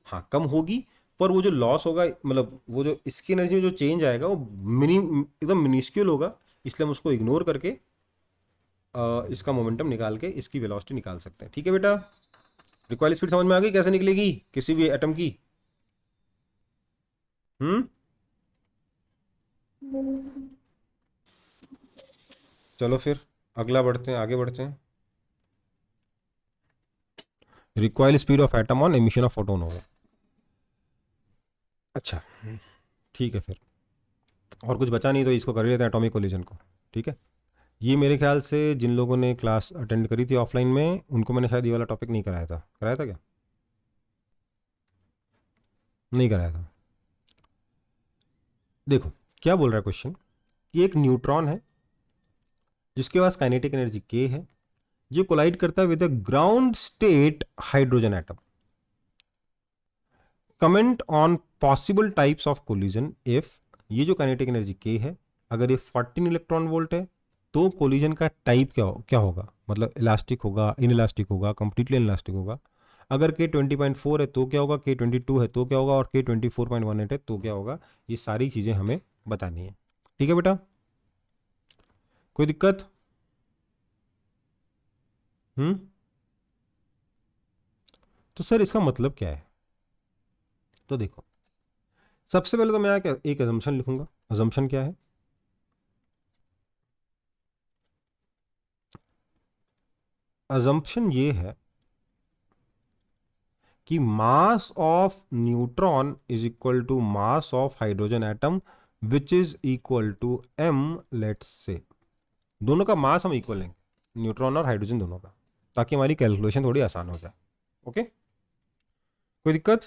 हाँ कम होगी, पर वो जो लॉस होगा, मतलब वो जो इसकी एनर्जी में जो चेंज आएगा वो एकदम मिनिस्क्यूल होगा, इसलिए हम उसको इग्नोर करके इसका मोमेंटम निकाल के इसकी वेलोसिटी निकाल सकते हैं। ठीक है बेटा? रिकॉइल स्पीड समझ में आ गई कैसे निकलेगी किसी भी एटम की? Yes. चलो फिर अगला बढ़ते हैं, आगे बढ़ते हैं। Recoil speed of atom on emission of photon होगा। अच्छा ठीक है, फिर और कुछ बचा नहीं तो इसको कर ही लेते हैं, एटॉमिक कोलिजन को। ठीक है, ये मेरे ख्याल से जिन लोगों ने क्लास अटेंड करी थी ऑफलाइन में उनको मैंने शायद ये वाला टॉपिक नहीं कराया था। कराया था क्या? नहीं कराया था। देखो क्या बोल रहा है क्वेश्चन, कि एक न्यूट्रॉन है जिसके पास काइनेटिक एनर्जी k है, जो कोलाइड करता है with a ground state hydrogen atom. Comment on possible types of collision if, ये जो काइनेटिक एनर्जी k है, अगर ये 14 इलेक्ट्रॉन वोल्ट है तो कोलिजन का टाइप क्या होगा, मतलब इलास्टिक होगा, इन इलास्टिक होगा, कंप्लीटली इलास्टिक होगा। अगर k 20.4 है तो क्या होगा, k 22 है तो क्या होगा, और k 24.18 है तो क्या होगा। ये सारी चीजें हमें बतानी है। ठीक है बेटा, कोई दिक्कत? तो सर इसका मतलब क्या है? तो देखो, सबसे पहले तो मैं क्या एक अजम्पशन लिखूंगा। अजम्पशन क्या है? अजम्पशन ये है कि mass of neutron is equal to mass of hydrogen atom which is equal to m, let's say. दोनों का मास हम इक्वल लेंगे, न्यूट्रॉन और हाइड्रोजन दोनों का, ताकि हमारी कैलकुलेशन थोड़ी आसान हो जाए। ओके, कोई दिक्कत?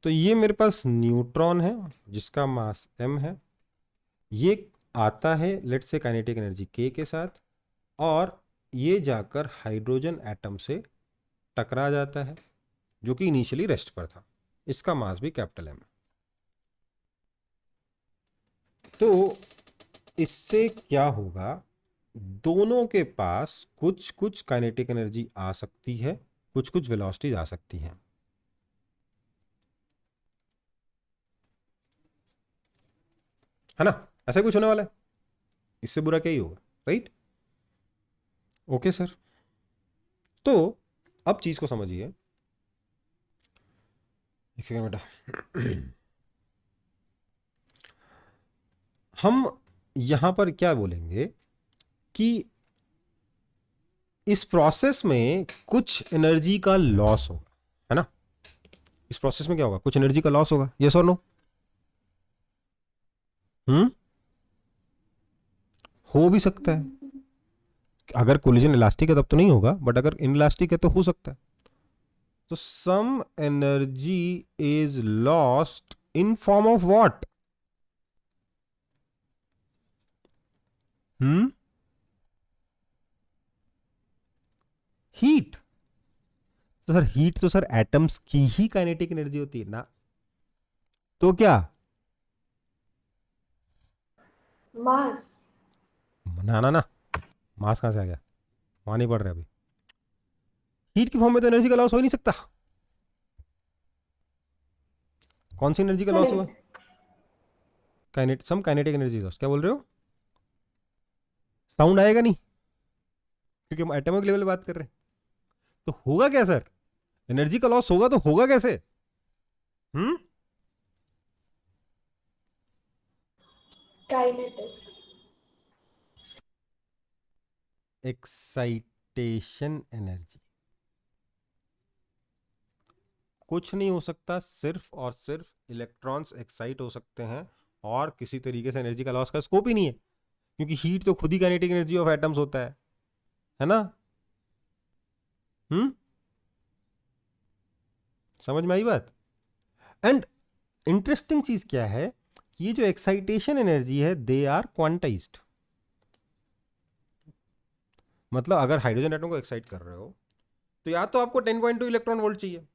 तो ये मेरे पास न्यूट्रॉन है जिसका मास m है, ये आता है let's say kinetic energy k के साथ, और ये जाकर हाइड्रोजन एटम से टकरा जाता है जो कि इनिशियली रेस्ट पर था। इसका मास भी कैपिटल M है। तो इससे क्या होगा, दोनों के पास कुछ कुछ काइनेटिक एनर्जी आ सकती है, कुछ कुछ वेलोसिटीज आ सकती हैं, है ना? ऐसा कुछ होने वाला है, इससे बुरा क्या ही होगा, राइट? ओके सर, तो अब चीज को समझिए। देखिएगा बेटा, हम यहां पर क्या बोलेंगे कि इस प्रोसेस में कुछ एनर्जी का लॉस होगा, है ना? इस प्रोसेस में क्या होगा, कुछ एनर्जी का लॉस होगा, यस और नो? हो भी सकता है, अगर कोलिजन इलास्टिक है तब तो नहीं होगा, बट अगर इनइलास्टिक है तो हो सकता है। तो some energy is lost in form of what? Heat. तो सर हीट तो सर एटम्स की ही काइनेटिक एनर्जी होती है ना, तो क्या? मास। ना ना ना, मास कहां से आ गया, वहां नहीं पड़ रहा अभी। हीट की फॉर्म में तो एनर्जी का लॉस हो ही नहीं सकता। कौन सी एनर्जी का लॉस हुआ? Correct. Some kinetic energy loss. क्या बोल रहे हो? साउंड आएगा नहीं क्योंकि हम एटॉमिक लेवल बात कर रहे हैं। तो होगा क्या सर, एनर्जी का लॉस होगा तो होगा कैसे? हम्म काइनेटिक। Excitation energy. कुछ नहीं हो सकता, सिर्फ और सिर्फ इलेक्ट्रॉन्स एक्साइट हो सकते हैं, और किसी तरीके से एनर्जी का लॉस का स्कोप ही नहीं है, क्योंकि हीट तो खुद ही काइनेटिक एनर्जी ऑफ एटम्स होता है ना? हम्म समझ में आई बात? एंड इंटरेस्टिंग चीज क्या है कि ये जो एक्साइटेशन एनर्जी है दे आर क्वांटाइज्ड। मतलब अगर हाइड्रोजन एटम को एक्साइट कर रहे हो तो या तो आपको 10.2 इलेक्ट्रॉन वोल्ट चाहिए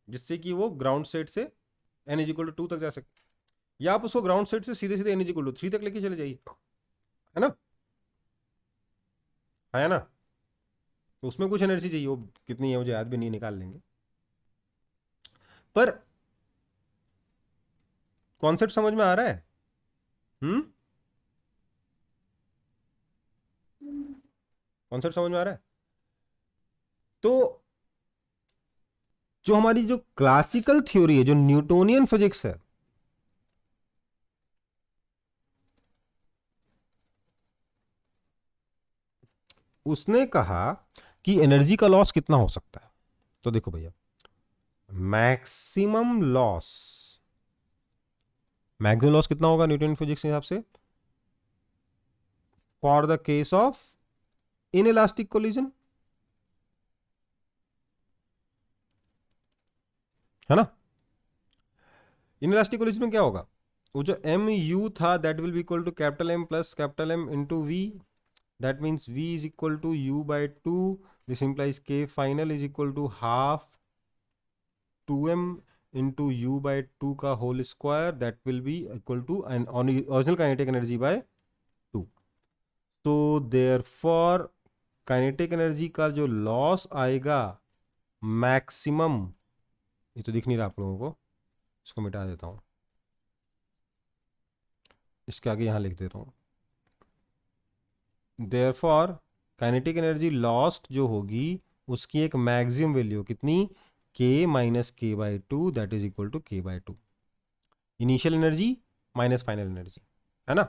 जिससे कि वो ग्राउंड स्टेट से n इज इक्वल टू 2 तक जा सके, या आप उसको ग्राउंड स्टेट से सीधे सीधे n इज इक्वल टू 3 तक लेके चले जाइए, है ना? है ना? तो उसमें कुछ एनर्जी चाहिए, वो कितनी है मुझे याद भी नहीं, निकाल लेंगे। पर कॉन्सेप्ट समझ में आ रहा है? हम्म कॉन्सेप्ट समझ में आ रहा है? तो जो हमारी जो क्लासिकल थ्योरी है, जो न्यूटोनियन फिजिक्स है, उसने कहा कि एनर्जी का लॉस कितना हो सकता है। तो देखो भैया, मैक्सिमम लॉस कितना होगा न्यूटन फिजिक्स के हिसाब से for the case of inelastic collision, है ना। इनइलास्टिक कोलिजन में क्या होगा, वो जो एम यू था that will be equal to capital M plus capital M into V, that means V is equal to U by two, this implies K final is equal to half 2m into U by two का whole square, that will be equal to an original kinetic energy by 2। तो देयर फॉर काइनेटिक एनर्जी का जो लॉस आएगा मैक्सिमम, ये तो दिख नहीं रहा आप लोगों को, इसको मिटा देता हूं, इसके आगे यहां लिख देता हूं। There for kinetic energy lost जो होगी उसकी एक मैक्सिमम वैल्यू कितनी, k minus k by two, that is equal to k by two, initial energy minus final energy, है ना।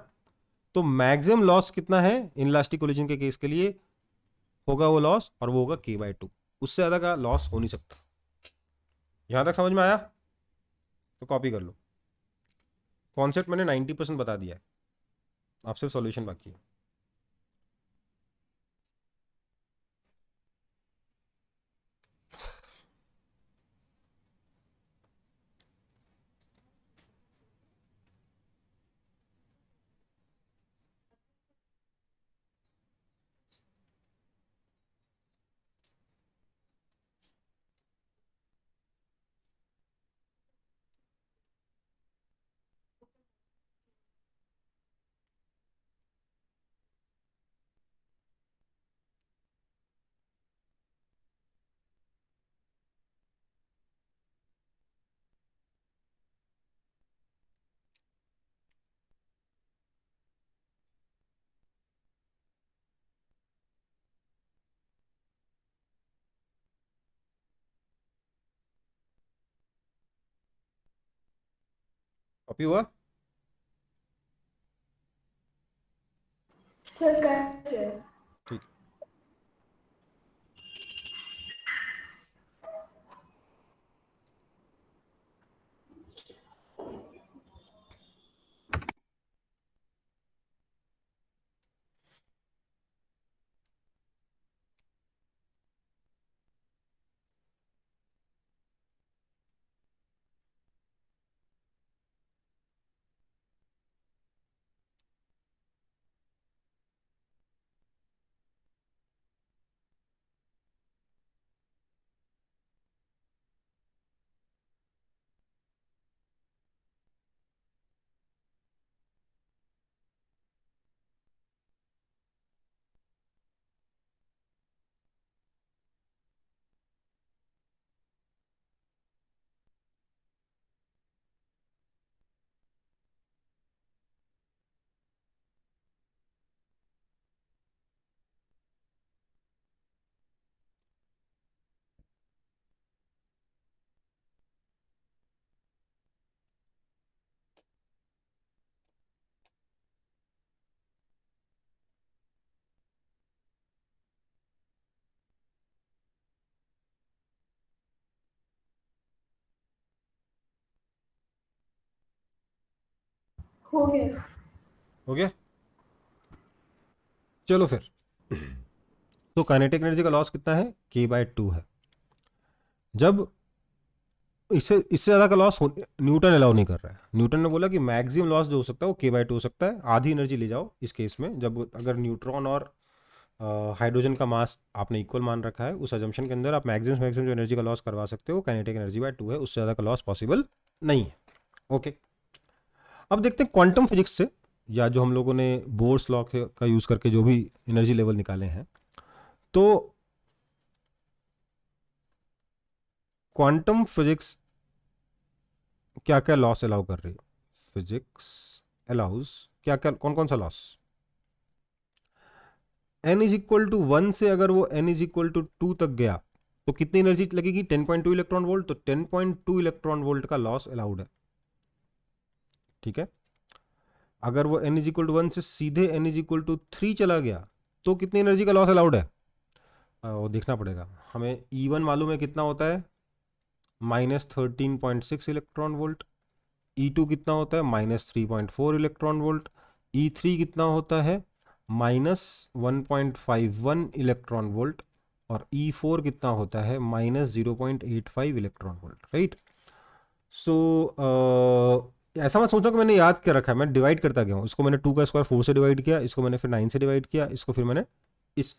तो मैक्सिमम लॉस कितना है इनइलास्टिक कोलिजन के केस के लिए, होगा वो लॉस, और वो होगा k बाई टू, उससे ज़्यादा का लॉस हो नहीं सकता। यहां तक समझ में आया तो कॉपी कर लो। कॉन्सेप्ट मैंने 90% बता दिया है, आप सिर्फ सॉल्यूशन बाकी है। कॉपी हुआ? सर कर रहे हैं। ठीक। हो गया सर। हो गया, चलो फिर। तो काइनेटिक एनर्जी का लॉस कितना है, k बाई टू है। जब इससे ज़्यादा का लॉस न्यूटन अलाउ नहीं कर रहा है, न्यूटन ने बोला कि मैक्सिमम लॉस जो हो सकता है वो k बाई टू हो सकता है, आधी एनर्जी ले जाओ इस केस में, जब अगर न्यूट्रॉन और हाइड्रोजन का मास आपने इक्वल मान रखा है, उस अजम्पशन के अंदर आप मैक्सिमम जो एनर्जी का लॉस करवा सकते हो काइनेटिक एनर्जी बाई टू है, उससे ज़्यादा का लॉस पॉसिबल नहीं है। ओके, अब देखते हैं क्वांटम फिजिक्स से, या जो हम लोगों ने बोर्स लॉ का यूज़ करके जो भी एनर्जी लेवल निकाले हैं, तो क्वांटम फिजिक्स क्या क्या लॉस अलाउ कर रही है। फिजिक्स अलाउज क्या क्या, कौन कौन सा loss, n is equal to 1 से अगर वो n इज इक्वल टू 2 तक गया तो कितनी एनर्जी लगेगी, 10.2 इलेक्ट्रॉन वोल्ट, तो 10.2 इलेक्ट्रॉन वोल्ट का लॉस अलाउड है। ठीक है, अगर वो n इज इक्वल टू 1 से सीधे n इज इक्वल टू 3 चला गया तो कितनी एनर्जी का लॉस अलाउड है, वो देखना पड़ेगा हमें। E1 मालूम है कितना होता है, -13.6 इलेक्ट्रॉन वोल्ट। E2 कितना होता है, -3.4 इलेक्ट्रॉन वोल्ट। E3 कितना होता है, -1.51 इलेक्ट्रॉन वोल्ट। और E4 कितना होता है, -0.85 इलेक्ट्रॉन वोल्ट, राइट। सो ऐसा मत सोचो कि मैंने याद क्या रखा है, मैं डिवाइड करता गया हूँ। इसको मैंने 2 का स्क्वायर 4 से डिवाइड किया, इसको मैंने फिर 9 से डिवाइड किया, इसको फिर मैंने इस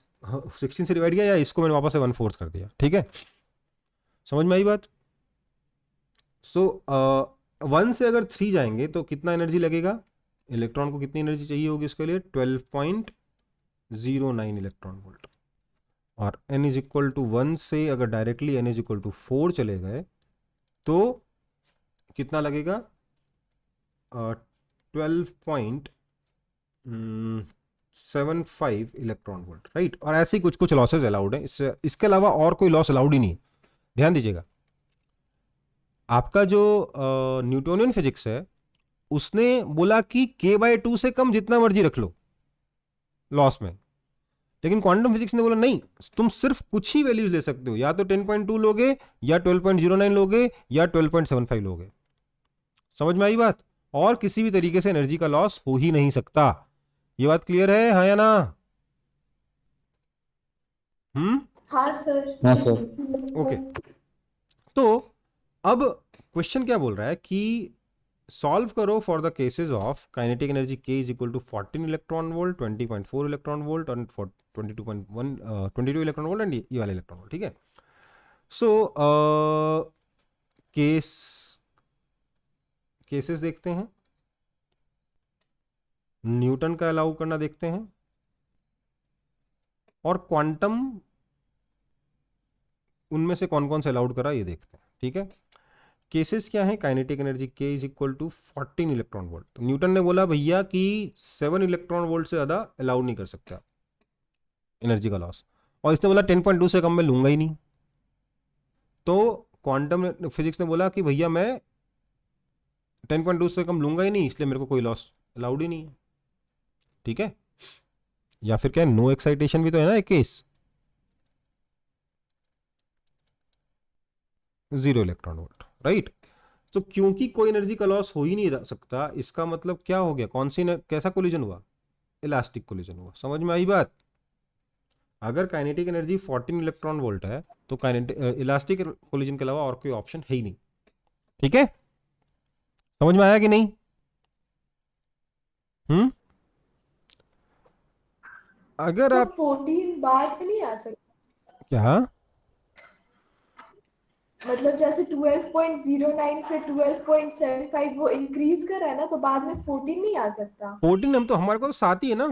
16 से डिवाइड किया, या इसको मैंने वापस से 1/4 कर दिया, ठीक है। समझ में आई बात। सो 1 से अगर 3 जाएंगे तो कितना एनर्जी लगेगा, इलेक्ट्रॉन को कितनी एनर्जी चाहिए होगी इसके लिए, 12.09 इलेक्ट्रॉन वोल्ट। और n इज इक्वल टू 1 से अगर directly n is equal to 4 चले गए तो कितना लगेगा, 12.75 इलेक्ट्रॉन वोल्ट, राइट। और ऐसे ही कुछ कुछ लॉसेज अलाउड है, इसके अलावा और कोई लॉस अलाउड ही नहीं है। ध्यान दीजिएगा, आपका जो न्यूटोनियन फिजिक्स है उसने बोला कि k/2 से कम जितना मर्जी रख लो लॉस में, लेकिन क्वांटम फिजिक्स ने बोला नहीं, तुम सिर्फ कुछ ही वैल्यूज ले सकते हो, या तो 10.2 लोगे, या 12.09 लोगे, या 12.75 लोगे। समझ में आई बात। और किसी भी तरीके से एनर्जी का लॉस हो ही नहीं सकता। ये बात क्लियर है, हाँ या ना। हाँ सर। हाँ सर। ओके। तो अब क्वेश्चन क्या बोल रहा है कि सॉल्व करो for the cases of kinetic energy k is equal to 14 electron volt, 20.4 electron volt और 22 इलेक्ट्रॉन वोल्ट एंड ये वाले इलेक्ट्रॉन वोल्ट, ठीक है। सो केसेस देखते हैं, न्यूटन का अलाउ करना देखते हैं, और क्वांटम उनमें से कौन कौन से अलाउड करा ये देखते हैं, ठीक है। केसेस क्या है, kinetic energy k is equal to 14 electron volt. तो न्यूटन ने बोला भैया कि 7 इलेक्ट्रॉन वोल्ट से ज़्यादा अलाउड नहीं कर सकते आप एनर्जी का लॉस, और इसने बोला 10.2 से कम मैं लूंगा ही नहीं। तो क्वांटम फिजिक्स ने बोला कि भैया मैं 10.2 से कम लूंगा ही नहीं, इसलिए मेरे को कोई लॉस अलाउड ही नहीं है, ठीक है। या फिर क्या, नो एक्साइटेशन भी तो है ना एक केस, 0 इलेक्ट्रॉन वोल्ट, राइट। तो क्योंकि कोई एनर्जी का लॉस हो ही नहीं सकता, इसका मतलब क्या हो गया, कौन सी कैसा कोलिजन हुआ, इलास्टिक कोलिजन हुआ। समझ में आई बात। अगर काइनेटिक एनर्जी 14 इलेक्ट्रॉन वोल्ट है तो काइनेटिक इलास्टिक कोलिजन के अलावा और कोई ऑप्शन है ही नहीं, ठीक है। समझ में आया कि नहीं। अगर सर आप 14 बाद में नहीं आ सकता, क्या, मतलब जैसे 12.09 फिर 12.75 वो इंक्रीज कर रहा है ना, तो बाद में 14 नहीं आ सकता। 14 हम तो हमारे को तो 7 ही है ना,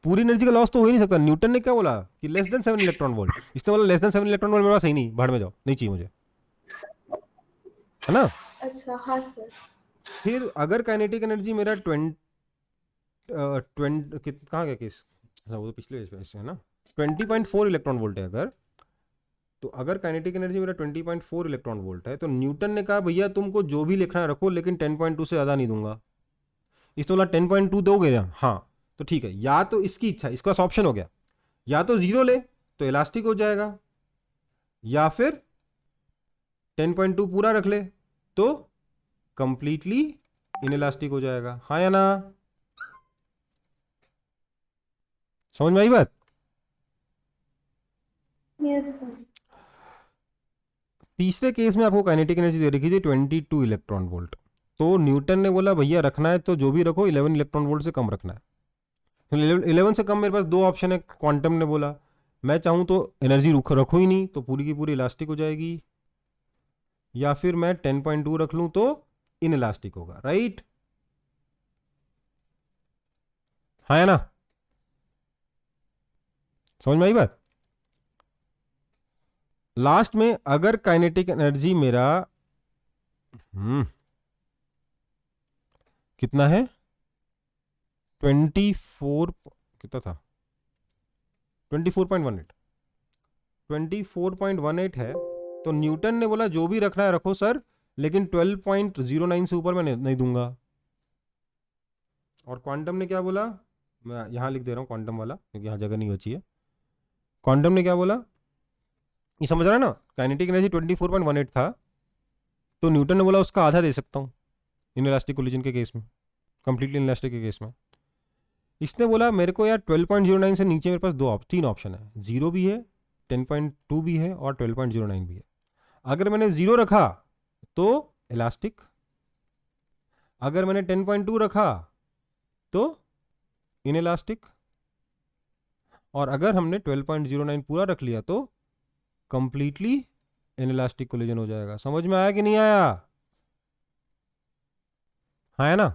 पूरी एनर्जी का लॉस तो हो ही नहीं सकता। न्यूटन ने क्या बोला कि लेस देन 7 इलेक्ट्रॉन वोल्ट, इसने बोला लेस देन 7 इलेक्ट्रॉन वोल्ट मेरे पास सही नहीं, भाड़ में जाओ, नहीं चाहिए मुझे, है ना। अच्छा हाँ सर। फिर अगर काइनेटिक एनर्जी मेरा 20 कहाँ गया केस, अच्छा वो तो पिछले पेज पे है ना, 20.4 इलेक्ट्रॉन वोल्ट है अगर, तो अगर काइनेटिक एनर्जी मेरा 20.4 इलेक्ट्रॉन वोल्ट है तो न्यूटन ने कहा भैया तुमको जो भी लिखना है रखो, लेकिन 10.2 से ज़्यादा नहीं दूंगा। इसने बोला 10.2 दोगे ना, हाँ तो ठीक है, या तो इसकी इच्छा, इसके पास ऑप्शन हो गया, या तो 0 ले तो इलास्टिक हो जाएगा, या फिर 10.2 पूरा रख ले तो कंप्लीटली इनइलास्टिक हो जाएगा, हाँ या ना। समझ में आई बात। Yes sir. तीसरे केस में आपको काइनेटिक एनर्जी दे रखी थी 22 इलेक्ट्रॉन वोल्ट, तो न्यूटन ने बोला भैया रखना है तो जो भी रखो 11 इलेक्ट्रॉन वोल्ट से कम रखना है। 11 से कम मेरे पास दो ऑप्शन है, क्वांटम ने बोला मैं चाहूँ तो एनर्जी रखो ही नहीं तो पूरी की पूरी इलास्टिक हो जाएगी, या फिर मैं 10.2 रख लूँ तो इन इलास्टिक होगा, राइट, हाँ या ना। समझ में आई बात। लास्ट में अगर काइनेटिक एनर्जी मेरा कितना है, 24 कितना था, 24.18 24.18 है, तो न्यूटन ने बोला जो भी रखना है रखो सर, लेकिन 12.09 से ऊपर मैं नहीं दूंगा। और क्वांटम ने क्या बोला, मैं यहाँ लिख दे रहा हूँ क्वांटम वाला, क्योंकि यहाँ जगह नहीं बची है। क्वांटम ने क्या बोला, ये समझ रहा है ना, काइनेटिक एनर्जी 24.18 था, तो न्यूटन ने बोला उसका आधा दे सकता हूँ इनइलास्टिक कोलिजन के केस में, कंप्लीटली इनइलास्टिक के केस में। इसने बोला मेरे को यार 12.09 से नीचे मेरे पास तीन ऑप्शन है, 0 भी है, 10.2 भी है और 12.09 भी है। अगर मैंने 0 रखा तो इलास्टिक, अगर मैंने 10.2 रखा तो इनइलास्टिक, और अगर हमने 12.09 पूरा रख लिया तो कंप्लीटली इनइलास्टिक कोलिजन हो जाएगा। समझ में आया कि नहीं आया? हाँ है ना?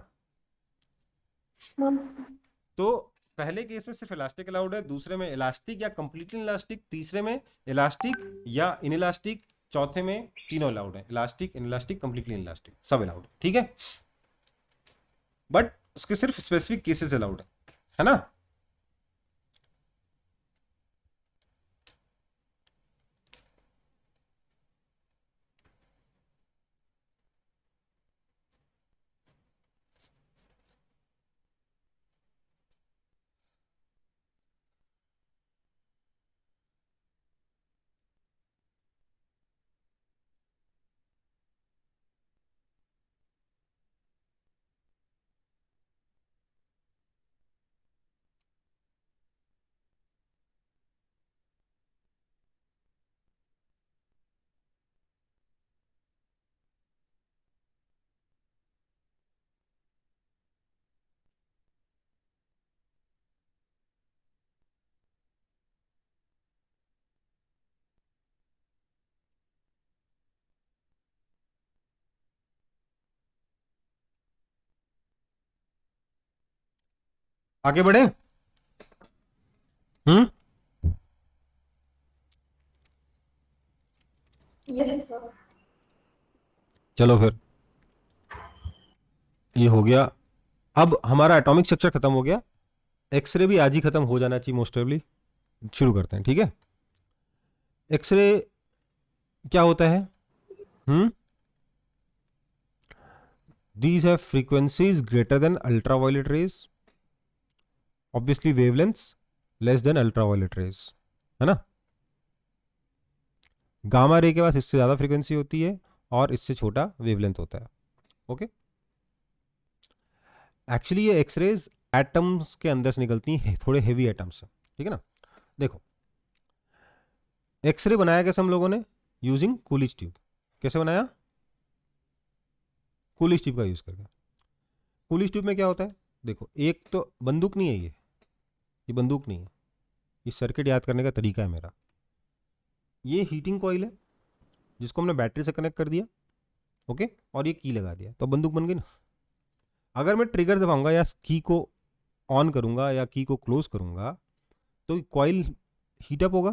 तो पहले केस में सिर्फ इलास्टिक अलाउड है, दूसरे में इलास्टिक या कंप्लीटली इलास्टिक, तीसरे में इलास्टिक या इनइलास्टिक, चौथे में तीनों अलाउड है, इलास्टिक, इनइलास्टिक, कंप्लीटली इनइलास्टिक, सब अलाउड है, ठीक है। बट उसके सिर्फ स्पेसिफिक केसेस अलाउड है ना? आगे बढ़े? Yes sir. चलो फिर ये हो गया। अब हमारा एटॉमिक स्ट्रक्चर खत्म हो गया, एक्सरे भी आज ही खत्म हो जाना चाहिए मोस्ट प्रोबेबली। शुरू करते हैं, ठीक है। एक्सरे क्या होता है? These have frequencies greater than ultraviolet rays, obviously wavelengths less than ultraviolet rays, है ना। गामा रे के पास इससे ज़्यादा फ्रीक्वेंसी होती है और इससे छोटा वेवलेंथ होता है, ओके। एक्चुअली ये एक्सरेज एटम्स के अंदर से निकलती हैं, थोड़े हेवी एटम्स से, ठीक है ना। देखो एक्सरे बनाया कैसे हम लोगों ने, यूजिंग कूलिज ट्यूब। कैसे बनाया? कूलिज ट्यूब का यूज़ करके। कूलिज ट्यूब में क्या होता है, देखो एक तो बंदूक नहीं है, ये बंदूक नहीं है, ये सर्किट याद करने का तरीका है मेरा। ये हीटिंग कॉइल है जिसको हमने बैटरी से कनेक्ट कर दिया, ओके, और ये की लगा दिया, तो बंदूक बन गई ना। अगर मैं ट्रिगर दबाऊंगा या की को ऑन करूंगा या की को क्लोज करूंगा तो कॉइल हीटअप होगा।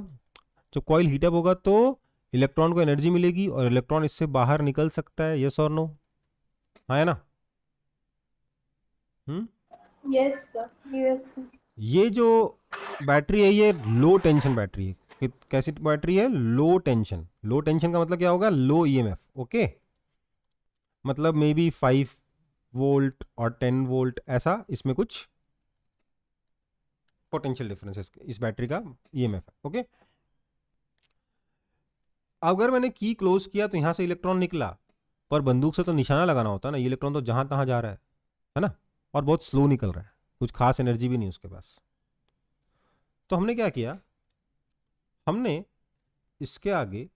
जब कॉइल हीटअप होगा तो इलेक्ट्रॉन को एनर्जी मिलेगी और इलेक्ट्रॉन इससे बाहर निकल सकता है, यस और नो? हाँ है ना? Yes sir. Yes sir. ये जो बैटरी है ये लो टेंशन बैटरी है। कैसी बैटरी है? लो टेंशन। लो टेंशन का मतलब क्या होगा? लो ईएमएफ, ओके। मतलब मे बी 5 वोल्ट और 10 वोल्ट, ऐसा इसमें कुछ पोटेंशियल डिफरेंस है, इस बैटरी का ईएमएफ है, ओके। अगर मैंने की क्लोज किया तो यहां से इलेक्ट्रॉन निकला, पर बंदूक से तो निशाना लगाना होता है ना, ये इलेक्ट्रॉन तो जहां तहां जा रहा है ना, और बहुत स्लो निकल रहा है, कुछ खास एनर्जी भी नहीं उसके पास। तो हमने क्या किया, हमने इसके आगे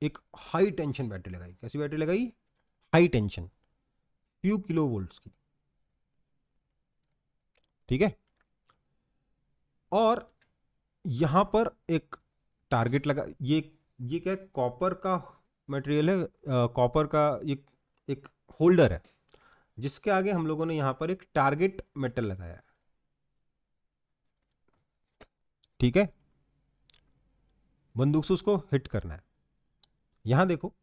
एक हाई टेंशन बैटरी लगाई। कैसी बैटरी लगाई? High tension, few kilo volts की, ठीक है। और यहां पर एक टारगेट लगा, ये क्या, कॉपर का मटेरियल है, कॉपर का एक होल्डर है जिसके आगे हम लोगों ने यहां पर एक टारगेट मेटल लगाया है, ठीक है। बंदूक से उसको हिट करना है। यहां देखो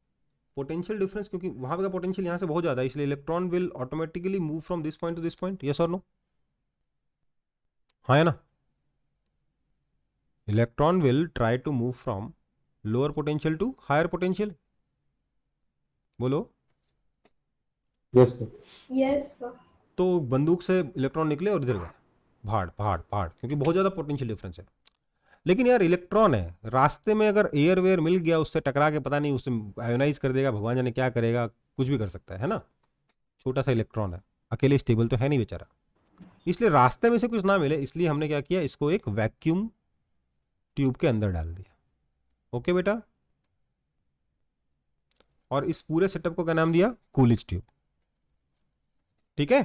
पोटेंशियल डिफरेंस, क्योंकि वहां का पोटेंशियल यहां से बहुत ज्यादा है, इसलिए electron will automatically move from this point to this point, yes और नो? हाँ है ना? Electron will try to move from lower potential to higher potential, बोलो। Yes, sir. Yes sir. तो बंदूक से इलेक्ट्रॉन निकले और इधर गए, भाड़ भाड़ भाड़, क्योंकि बहुत ज़्यादा पोटेंशियल डिफरेंस है। लेकिन यार इलेक्ट्रॉन है, रास्ते में अगर एयर वेयर मिल गया उससे टकरा के, पता नहीं उससे आयोनाइज कर देगा, भगवान जाने क्या करेगा, कुछ भी कर सकता है ना। छोटा सा इलेक्ट्रॉन है, अकेले स्टेबल तो है नहीं बेचारा। इसलिए रास्ते में से कुछ ना मिले, इसलिए हमने क्या किया, इसको एक वैक्यूम ट्यूब के अंदर डाल दिया। ओके बेटा, और इस पूरे सेटअप को क्या नाम दिया, कूलिज ट्यूब। ठीक है,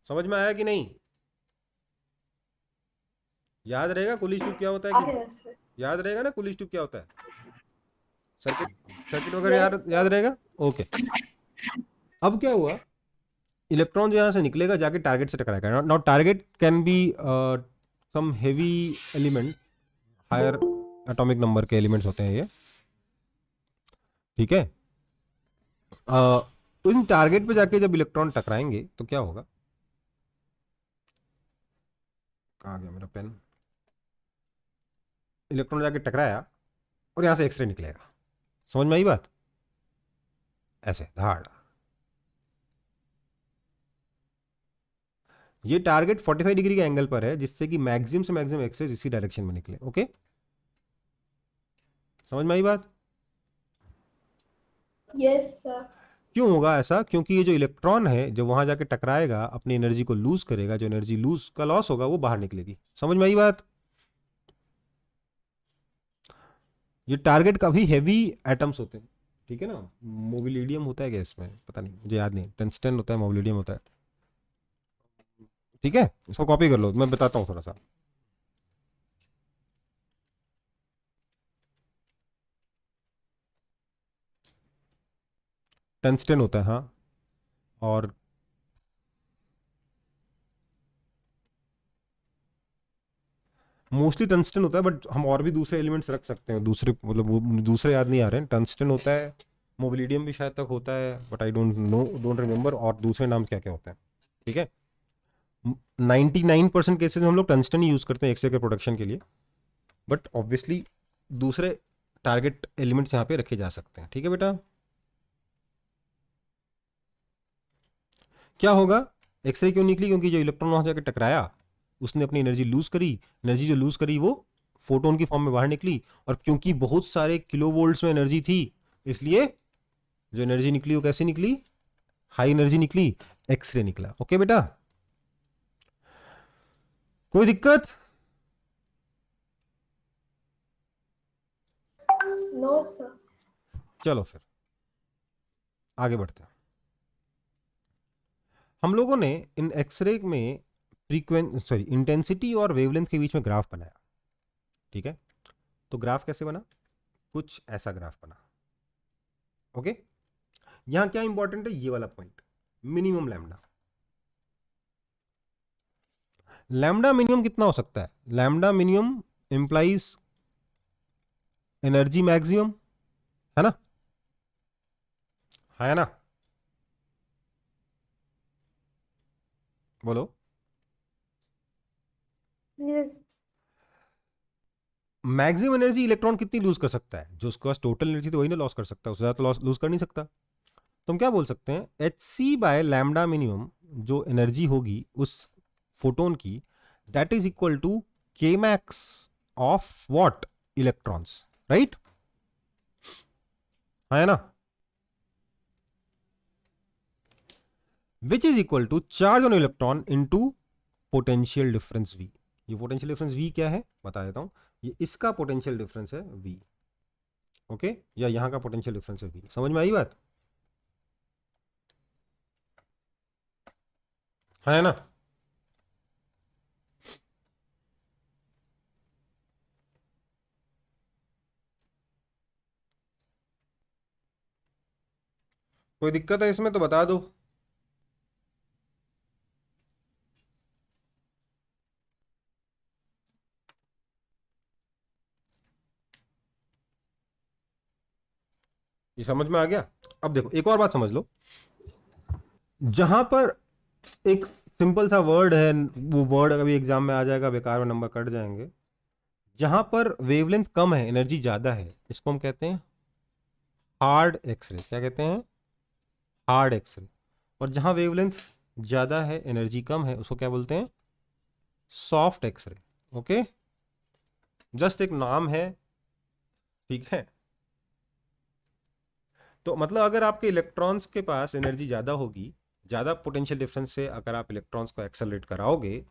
समझ में आया कि नहीं? याद रहेगा कूलिज ट्यूब क्या होता है आ कि? गया सर। याद रहेगा ना कूलिज ट्यूब क्या होता है? सर्किट वगैरह Yes, याद याद रहेगा। ओके, अब क्या हुआ, इलेक्ट्रॉन जो यहां से निकलेगा जाके टारगेट से टकराएगा। Now target can be some heavy element, higher atomic number के एलिमेंट्स होते हैं ये। ठीक है, तो इन टारगेट पे जाके जब इलेक्ट्रॉन टकराएंगे तो क्या होगा, कहाँ गया मेरा पेन, इलेक्ट्रॉन जाके टकराया और यहां से एक्सरे निकलेगा। समझ में आई बात? ऐसे धाड़, ये टारगेट 45 डिग्री के एंगल पर है, जिससे कि मैक्सिमम से मैक्सिमम एक्सरे इसी डायरेक्शन में निकले। ओके, समझ में आई बात? yes sir. क्यों होगा ऐसा? क्योंकि ये जो इलेक्ट्रॉन है जब वहां जाके टकराएगा अपनी एनर्जी को लूज करेगा, जो एनर्जी लूज का लॉस होगा वो बाहर निकलेगी। समझ में आई बात? ये टारगेट काफी हैवी एटम्स होते हैं, ठीक है ना। मोबिलिडियम होता है क्या इसमें, पता नहीं, मुझे याद नहीं, टंगस्टन होता है, मोबिलिडियम होता है। ठीक है, इसको कॉपी कर लो, मैं बताता हूँ थोड़ा सा। टंगस्टन होता है, हाँ, और मोस्टली टंगस्टन होता है, बट हम और भी दूसरे एलिमेंट्स रख सकते हैं, दूसरे मतलब वो दूसरे याद नहीं आ रहे हैं। टंगस्टन होता है, मोबिलिडियम भी शायद तक होता है, बट आई डोंट रिमेंबर, और दूसरे नाम क्या क्या होते हैं। ठीक है, 99% केसेस में हम लोग टंगस्टन ही यूज करते हैं एक्सरे के प्रोडक्शन के लिए, बट ऑब्वियसली दूसरे टारगेट एलिमेंट्स यहाँ पे रखे जा सकते हैं। ठीक है बेटा, क्या होगा, एक्सरे क्यों निकली, क्योंकि जो इलेक्ट्रॉन वहां जाकर टकराया उसने अपनी एनर्जी लूज करी, एनर्जी जो लूज करी वो फोटोन की फॉर्म में बाहर निकली, और क्योंकि बहुत सारे किलो वोल्ट्स में एनर्जी थी, इसलिए जो एनर्जी निकली वो कैसे निकली, हाई एनर्जी निकली, एक्सरे निकला। ओके बेटा, कोई दिक्कत? No sir. चलो फिर आगे बढ़ते हैं। हम लोगों ने इन एक्सरे में इंटेंसिटी और वेवलेंथ के बीच में ग्राफ बनाया। ठीक है, तो ग्राफ कैसे बना, कुछ ऐसा ग्राफ बना। ओके, यहां क्या इंपॉर्टेंट है, ये वाला point, minimum lambda. Lambda minimum कितना हो सकता है, lambda minimum implies energy maximum, है ना, है ना, बोलो। Yes. मैक्सिमम एनर्जी इलेक्ट्रॉन कितनी लूज कर सकता है, जो उसके पास टोटल एनर्जी तो वही ना लॉस कर सकता है, उससे ज्यादा तो लूज कर नहीं सकता। तो हम क्या बोल सकते हैं, H C by lambda minimum, जो एनर्जी होगी उस फोटोन की, that is equal to K max of what, electrons, right, है ना, which is equal to charge on electron into potential difference V। ये पोटेंशियल डिफरेंस V क्या है बता देता हूं, ये इसका पोटेंशियल डिफरेंस है V। ओके, या यहां का पोटेंशियल डिफरेंस है V। समझ में आई बात, है ना। कोई दिक्कत है इसमें तो बता दो। ये समझ में आ गया? अब देखो एक और बात समझ लो, जहां पर एक सिंपल सा वर्ड है, वो वर्ड अभी एग्जाम में आ जाएगा, बेकार में नंबर कट जाएंगे। जहां पर वेवलेंथ कम है, एनर्जी ज्यादा है, इसको हम कहते हैं हार्ड एक्सरे। क्या कहते हैं, हार्ड एक्सरे। और जहां वेवलेंथ ज़्यादा है, एनर्जी कम है, उसको क्या बोलते हैं? Soft x ray. ओके, जस्ट एक नाम है, ठीक है। तो मतलब अगर आपके इलेक्ट्रॉन्स के पास एनर्जी ज़्यादा होगी, ज़्यादा पोटेंशियल डिफरेंस से अगर आप इलेक्ट्रॉन्स को एक्सेलरेट कराओगे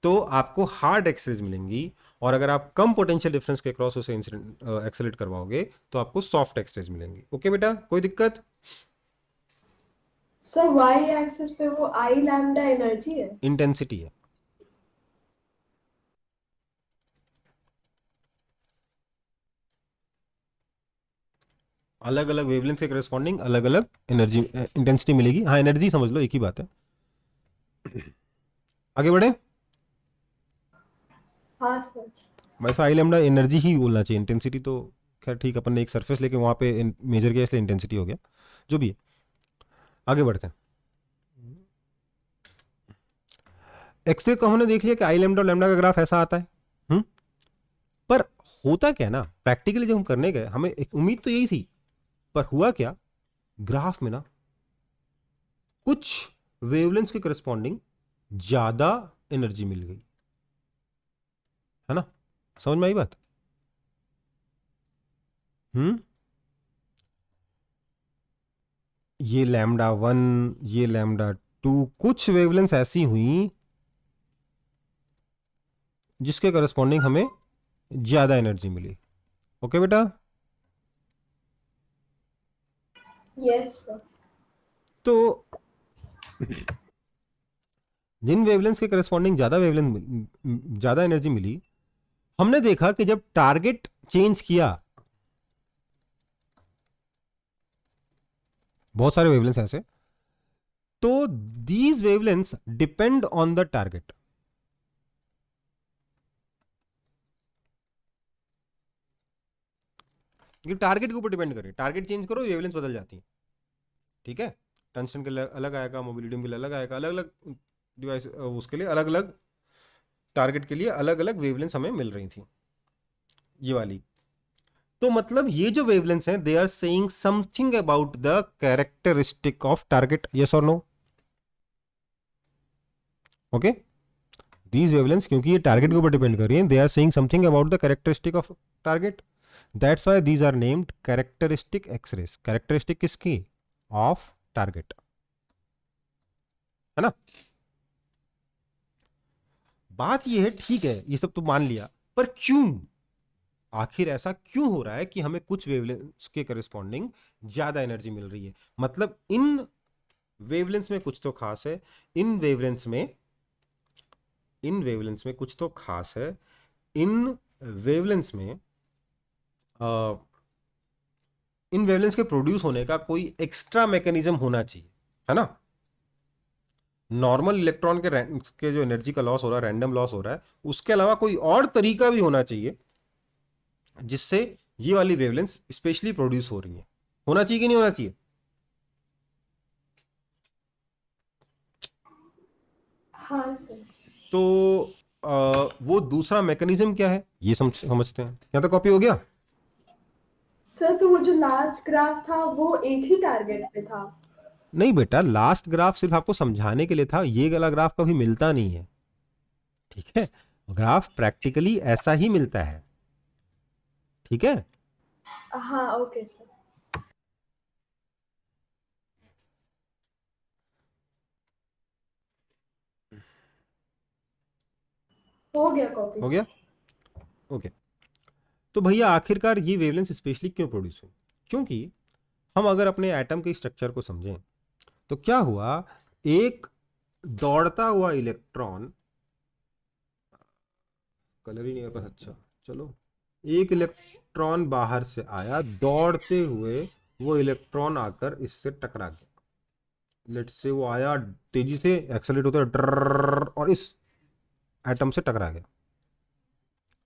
तो आपको हार्ड एक्सरेज मिलेंगी, और अगर आप कम पोटेंशियल डिफरेंस के क्रॉस उसे एक्सेलरेट करवाओगे तो आपको सॉफ्ट एक्सरेज मिलेंगी। ओके बेटा, कोई दिक्कत? सर वाई एक्सिस पे वो आई लैम्डा एनर्जी है। इंटेंसिटी है। अलग अलग वेवलेंथ के करस्पॉन्डिंग अलग अलग एनर्जी इंटेंसिटी मिलेगी। हाँ, एनर्जी समझ लो, एक ही बात है। आगे बढ़े। हाँ सर। वैसे आई लैम्डा एनर्जी ही बोलना चाहिए, इंटेंसिटी तो खैर ठीक, अपन ने एक सरफेस लेके वहाँ पे मेजर किया इसलिए इंटेंसिटी हो गया, जो भी है। आगे बढ़ते हैं। एक्सरे को हमने देख लिया कि आई लैम्डा और लैम्डा का ग्राफ ऐसा आता है। पर होता क्या ना, प्रैक्टिकली जब हम करने गए हमें एक उम्मीद तो यही थी, पर हुआ क्या, ग्राफ में ना कुछ वेवलेंथ के करस्पॉन्डिंग ज्यादा एनर्जी मिल गई, है ना? समझ में आई बात? ये लैम्डा 1, ये लैम्डा 2, कुछ वेवलेंथ ऐसी हुई जिसके करस्पॉन्डिंग हमें ज्यादा एनर्जी मिली। ओके बेटा? Yes sir. तो जिन वेवलेंथ के करस्पॉन्डिंग ज्यादा एनर्जी मिली, हमने देखा कि जब टारगेट चेंज किया, बहुत सारे वेवलेंथ ऐसे, तो these wavelengths depend on the target. ये टारगेट के ऊपर डिपेंड करे, टारगेट चेंज करो वेवलेंथ बदल जाती है, ठीक है। टंगस्टन के लिए अलग आएगा, मोबिलिडियम के लिए अलग आएगा, अलग अलग डिवाइस उसके लिए अलग अलग टारगेट के लिए अलग अलग वेवलेंथ हमें मिल रही थी, ये वाली। तो मतलब ये जो वेवलेंथ्स हैं, they are saying something about the characteristic of target. Yes और नो? ओके, दीज वेवलेंथ्स क्योंकि ये टारगेट के ऊपर डिपेंड कर रही हैं, they are saying something about the characteristic of target. That's why these are named characteristic X rays. Characteristic किसकी? ऑफ टारगेट, है ना? बात ये है, ठीक है, ये सब तो मान लिया, पर क्यों, आखिर ऐसा क्यों हो रहा है कि हमें कुछ वेवलेंथ्स के करस्पॉन्डिंग ज्यादा एनर्जी मिल रही है? मतलब इन वेवलेंथ्स में कुछ तो खास है, इन वेवलेंथ्स में कुछ तो खास है, इन वेवलेंथ्स में इन वेवलेंथ्स के प्रोड्यूस होने का कोई एक्स्ट्रा मैकेनिज्म होना चाहिए, है ना? नॉर्मल इलेक्ट्रॉन के जो एनर्जी का लॉस हो रहा है, रैंडम लॉस हो रहा है, उसके अलावा कोई और तरीका भी होना चाहिए जिससे ये वाली वेवलेंथ्स स्पेशली प्रोड्यूस हो रही है। होना चाहिए कि नहीं होना चाहिए? हाँ सर। तो वो दूसरा मैकेनिज्म क्या है, ये समझते हैं। यहां तक कॉपी हो गया? सर तो वो जो लास्ट ग्राफ था वो एक ही टारगेट पे था। नहीं बेटा, लास्ट ग्राफ सिर्फ आपको समझाने के लिए था, ये वाला ग्राफ कभी मिलता नहीं है, ठीक है। ग्राफ प्रैक्टिकली ऐसा ही मिलता है, ठीक है। हाँ ओके सर। हो गया कॉपी हो सर। गया? ओके। तो भैया आखिरकार ये वेवलेंथ स्पेशली क्यों प्रोड्यूस हुई? क्योंकि हम अगर अपने एटम के स्ट्रक्चर को समझें तो क्या हुआ, एक दौड़ता हुआ इलेक्ट्रॉन, कलर ही नहीं है पास, अच्छा चलो, एक इलेक्ट्रॉन बाहर से आया दौड़ते हुए, वो इलेक्ट्रॉन आकर इससे टकरा गया। लेट से वो आया तेजी से एक्सेलरेट होते डर, और इस एटम से टकरा गया,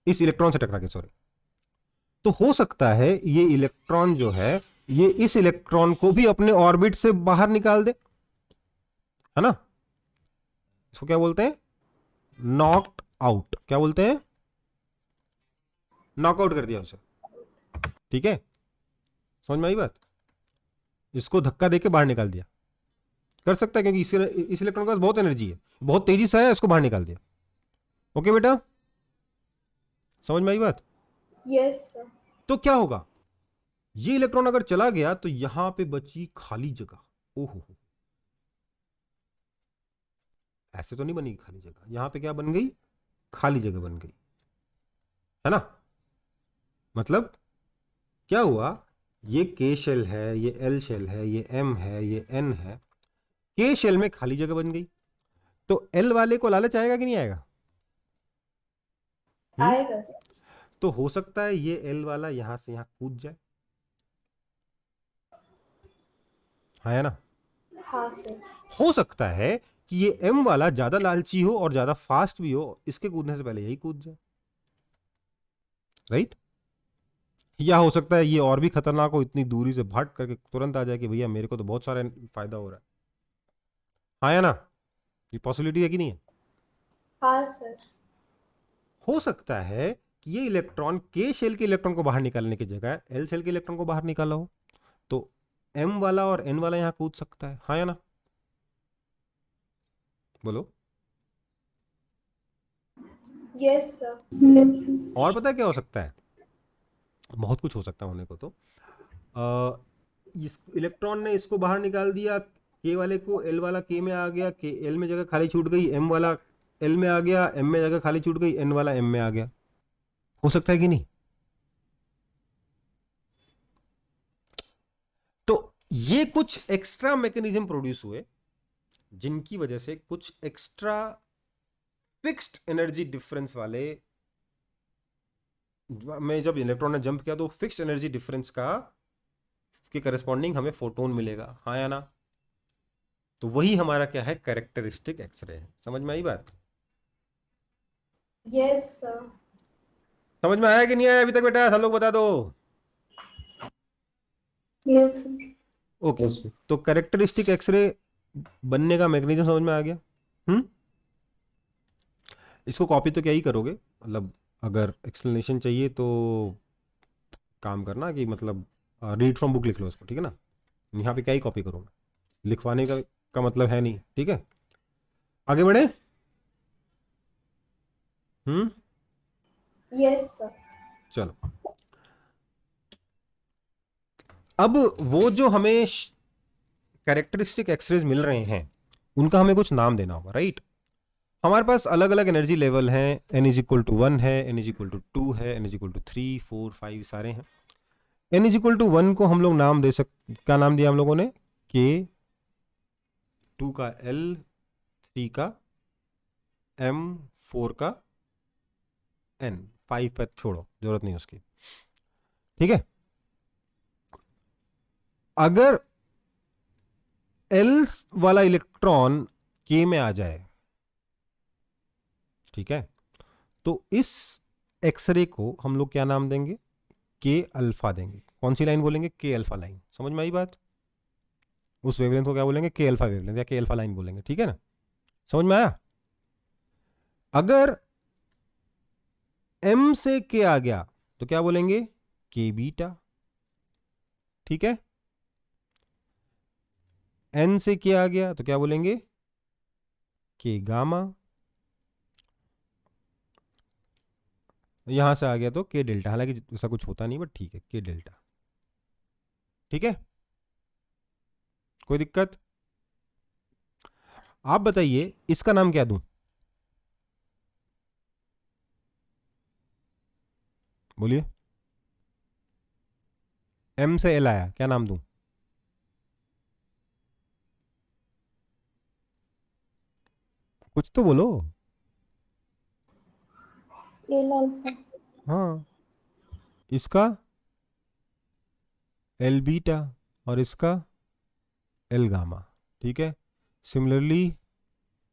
इस इलेक्ट्रॉन से टकरा गया, सॉरी। तो हो सकता है ये इलेक्ट्रॉन जो है, ये इस इलेक्ट्रॉन को भी अपने ऑर्बिट से बाहर निकाल दे, है ना? इसको क्या बोलते हैं? Knocked out. क्या बोलते हैं? नॉकआउट कर दिया उसे, ठीक है। समझ में आई बात? इसको धक्का देके बाहर निकाल दिया। कर सकता है, क्योंकि इस इलेक्ट्रॉन के पास बहुत एनर्जी है, बहुत तेजी से है, इसको बाहर निकाल दिया। ओके बेटा, समझ में आई बात? Yes sir. तो क्या होगा, ये इलेक्ट्रॉन अगर चला गया तो यहां पे बची खाली जगह। ओहो, ऐसे तो नहीं बनी खाली जगह, यहां पे क्या बन गई, खाली जगह बन गई, है ना। मतलब क्या हुआ, ये के शेल है, ये एल शेल है, ये एम है, ये एन है, के शेल में खाली जगह बन गई। तो एल वाले को लालच आएगा कि नहीं आएगा? आएगा सर। तो हो सकता है ये एल वाला यहां से यहां कूद जाए, है ना। हाँ सर। हो सकता है कि ये एम वाला ज्यादा लालची हो और ज्यादा फास्ट भी हो, इसके कूदने से पहले यही कूद जाए, राइट। या हो सकता है ये और भी खतरनाक हो, इतनी दूरी से भट करके तुरंत आ जाए कि भैया मेरे को तो बहुत सारा फायदा हो रहा है, हाँ या ना। ये पॉसिबिलिटी है कि नहीं है? हाँ सर। हो सकता है कि ये इलेक्ट्रॉन के शेल के इलेक्ट्रॉन को बाहर निकालने की जगह एल शेल के इलेक्ट्रॉन को बाहर निकाला हो, तो एम वाला और एन वाला यहां कूद सकता है, हाँ या ना, बोलो। Yes sir. और पता है क्या हो सकता है, बहुत कुछ हो सकता है होने को। तो इस इलेक्ट्रॉन ने इसको बाहर निकाल दिया, के वाले को, एल वाला के में आ गया, के एल में जगह खाली छूट गई, एम वाला एल में आ गया, एम में जगह खाली छूट गई, एन वाला एम में आ गया। हो सकता है कि नहीं? तो ये कुछ एक्स्ट्रा मैकेनिज्म प्रोड्यूस हुए जिनकी वजह से कुछ एक्स्ट्रा फिक्स्ड एनर्जी डिफरेंस वाले में जब इलेक्ट्रॉन ने जंप किया तो फिक्स्ड एनर्जी डिफरेंस का के करस्पॉन्डिंग हमें फोटोन मिलेगा, हाँ या ना। तो वही हमारा क्या है, कैरेक्टरिस्टिक एक्सरे है। समझ में आई बात? Yes sir. समझ में आया कि नहीं आया अभी तक बेटा, सब लोग बता दो। Yes sir. Okay, Yes, sir. तो कैरेक्टरिस्टिक एक्सरे बनने का मैकेनिज्म समझ में आ गया। इसको कॉपी तो क्या ही करोगे, मतलब अगर एक्सप्लेनेशन चाहिए तो काम करना कि मतलब रीड फ्रॉम बुक लिख लो इसको, ठीक है ना। यहाँ पे क्या ही कॉपी करूँगा, लिखवाने का मतलब है नहीं, ठीक है। आगे बढ़े। Yes sir. चलो, अब वो जो हमें कैरेक्टरिस्टिक एक्सरेज मिल रहे हैं उनका हमें कुछ नाम देना होगा, राइट। हमारे पास अलग अलग एनर्जी लेवल हैं, n इज इक्वल टू 1 है, n इज इक्वल टू 2 है, n इज इक्वल टू 3 4 5 सारे हैं। n इज इक्वल टू 1 को हम लोग नाम दे क्या नाम दिया हम लोगों ने, k, 2 का l, 3 का m, 4 का n, 5 पे छोड़ो, जरूरत नहीं उसकी, ठीक है। अगर L वाला इलेक्ट्रॉन K में आ जाए, ठीक है, तो इस एक्सरे को हम लोग क्या नाम देंगे, के अल्फा देंगे। कौन सी लाइन बोलेंगे, के अल्फा लाइन। समझ में आई बात? उस वेवलेंथ को क्या बोलेंगे, के अल्फा वेवलेंथ या के अल्फा लाइन बोलेंगे, ठीक है ना। समझ में आया? अगर M से के आ गया तो क्या बोलेंगे, के बीटा, ठीक है। N से के आ गया तो क्या बोलेंगे, के गामा, यहां से आ गया तो के डेल्टा, हालांकि ऐसा कुछ होता नहीं बट ठीक है, के डेल्टा, ठीक है। कोई दिक्कत? आप बताइए इसका नाम क्या दूं, बोलिए। M से L आया, क्या नाम दूं? कुछ तो बोलो। L alpha. हाँ, इसका एल बीटा और इसका एल गामा, ठीक है। सिमिलरली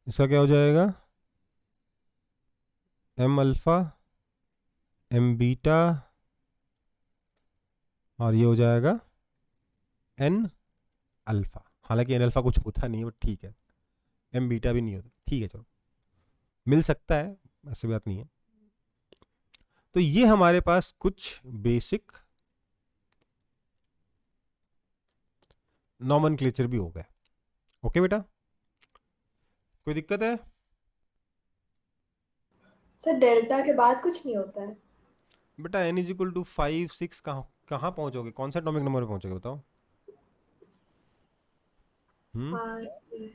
इसका क्या हो जाएगा, एम अल्फा, एम बीटा और ये हो जाएगा एन अल्फा। हालांकि एन अल्फा कुछ होता नहीं है बट ठीक है, एम बीटा भी नहीं होता, ठीक है, चलो मिल सकता है, ऐसी बात नहीं है। तो ये हमारे पास कुछ बेसिक नॉमेनक्लेचर भी हो गए। ओके बेटा, कोई दिक्कत है? सर डेल्टा के बाद कुछ नहीं होता है? बेटा n इज इक्वल टू 5 6 कहाँ कहाँ पहुंचोगे, कौन सा एटॉमिक नंबर पे पहुंचोगे बताओ? हम्म हाँ सर।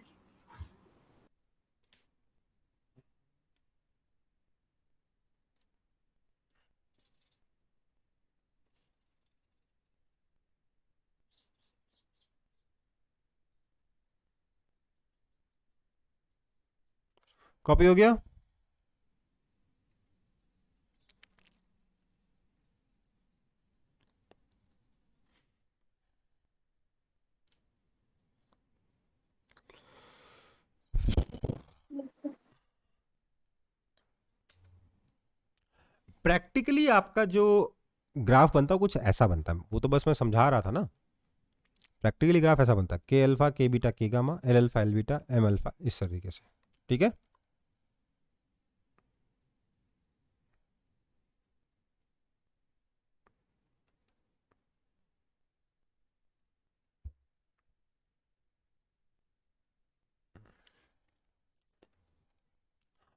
कॉपी हो गया? प्रैक्टिकली आपका जो ग्राफ बनता है कुछ ऐसा बनता है, वो तो बस मैं समझा रहा था ना। प्रैक्टिकली ग्राफ ऐसा बनता है, के alpha K beta K gamma L alpha L beta M alpha, इस तरीके से। ठीक है,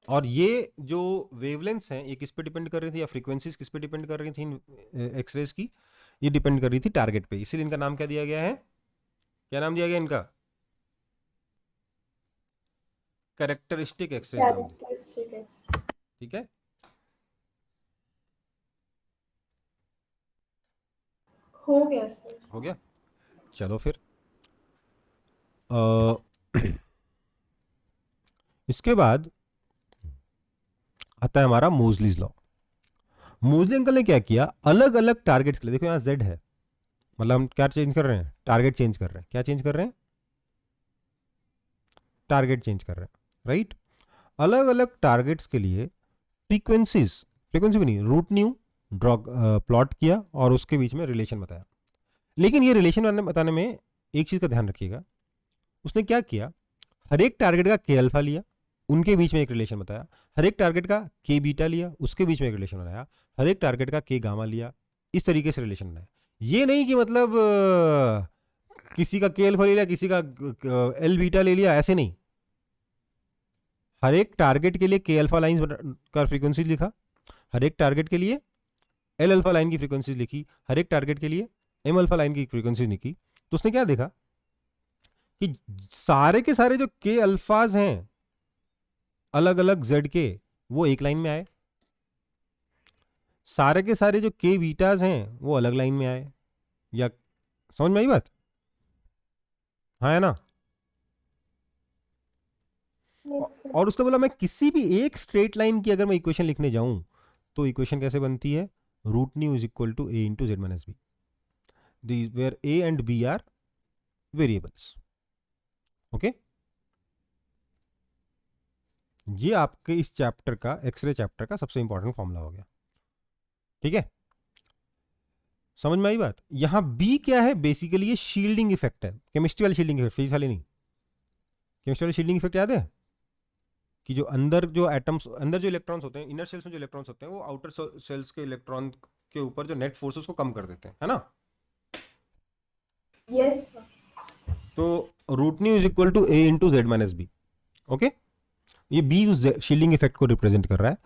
और ये जो वेवलेंथ्स हैं ये किस पे डिपेंड कर रही थी, या फ्रीक्वेंसीज किस पे डिपेंड कर रही थी एक्सरेज की? ये डिपेंड कर रही थी टारगेट पे, इसीलिए इनका नाम क्या दिया गया है? क्या नाम दिया गया इनका? कैरेक्टरिस्टिक एक्सरेज नाम दिया। Characteristic x. ठीक है, हो गया सर। हो गया। चलो फिर अ, इसके बाद आता है हमारा मोजलीज लॉ। मोजली अंकल ने क्या किया, अलग अलग टारगेट्स के लिए, देखो यहाँ जेड है, मतलब हम क्या चेंज कर रहे हैं, टारगेट चेंज कर रहे हैं। क्या चेंज कर रहे हैं? टारगेट चेंज कर रहे हैं, राइट। अलग अलग टारगेट्स के लिए फ्रीक्वेंसीज, फ्रीक्वेंसी भी नहीं, रूट न्यू ड्रॉ प्लॉट किया और उसके बीच में रिलेशन बताया। लेकिन ये रिलेशन बताने में एक चीज़ का ध्यान रखिएगा, उसने क्या किया, हर एक टारगेट का के अल्फा लिया, उनके बीच में एक रिलेशन बताया, हर एक टारगेट का के बीटा लिया, उसके बीच में एक रिलेशन बनाया, हर एक टारगेट का के गामा लिया, इस तरीके से रिलेशन बनाया। ये नहीं कि मतलब किसी का के अल्फा ले लिया, किसी का एल बीटा ले लिया, ऐसे नहीं। हर एक टारगेट के लिए के अल्फा लाइन का फ्रीक्वेंसी लिखा, हर एक टारगेट के लिए एल अल्फा लाइन की फ्रीक्वेंसीज लिखी, हर एक टारगेट के लिए एम अल्फा लाइन की फ्रीक्वेंसीज लिखी। तो उसने क्या देखा कि सारे के सारे जो के अल्फाज हैं अलग अलग जेड के, वो एक लाइन में आए, सारे के सारे जो के बीटाज हैं वो अलग लाइन में आए। या समझ में आई बात? हाँ है ना? और उसने बोला मैं किसी भी एक स्ट्रेट लाइन की अगर मैं इक्वेशन लिखने जाऊं तो इक्वेशन कैसे बनती है, root nu is equal to A into Z minus B, these where a and b are variables. Okay, ये आपके इस चैप्टर का, एक्सरे चैप्टर का सबसे इंपॉर्टेंट फॉर्मूला हो गया। ठीक है, समझ में आई बात? यहां बी क्या है, बेसिकली ये शील्डिंग इफेक्ट है, केमिस्ट्री वाली शील्डिंग इफेक्ट, फिजिक्स वाली नहीं। केमिस्ट्री वाली शील्डिंग इफेक्ट याद है कि जो अंदर जो एटम्स, अंदर जो इलेक्ट्रॉन्स होते हैं, इनर सेल्स में जो इलेक्ट्रॉन्स होते हैं वो आउटर सेल्स के इलेक्ट्रॉन के ऊपर जो नेट फोर्स उसको कम कर देते हैं, है ना? Yes sir. तो root nu is equal to A into Z minus B. Okay, ये बी उस शील्डिंग इफेक्ट को रिप्रेजेंट कर रहा है।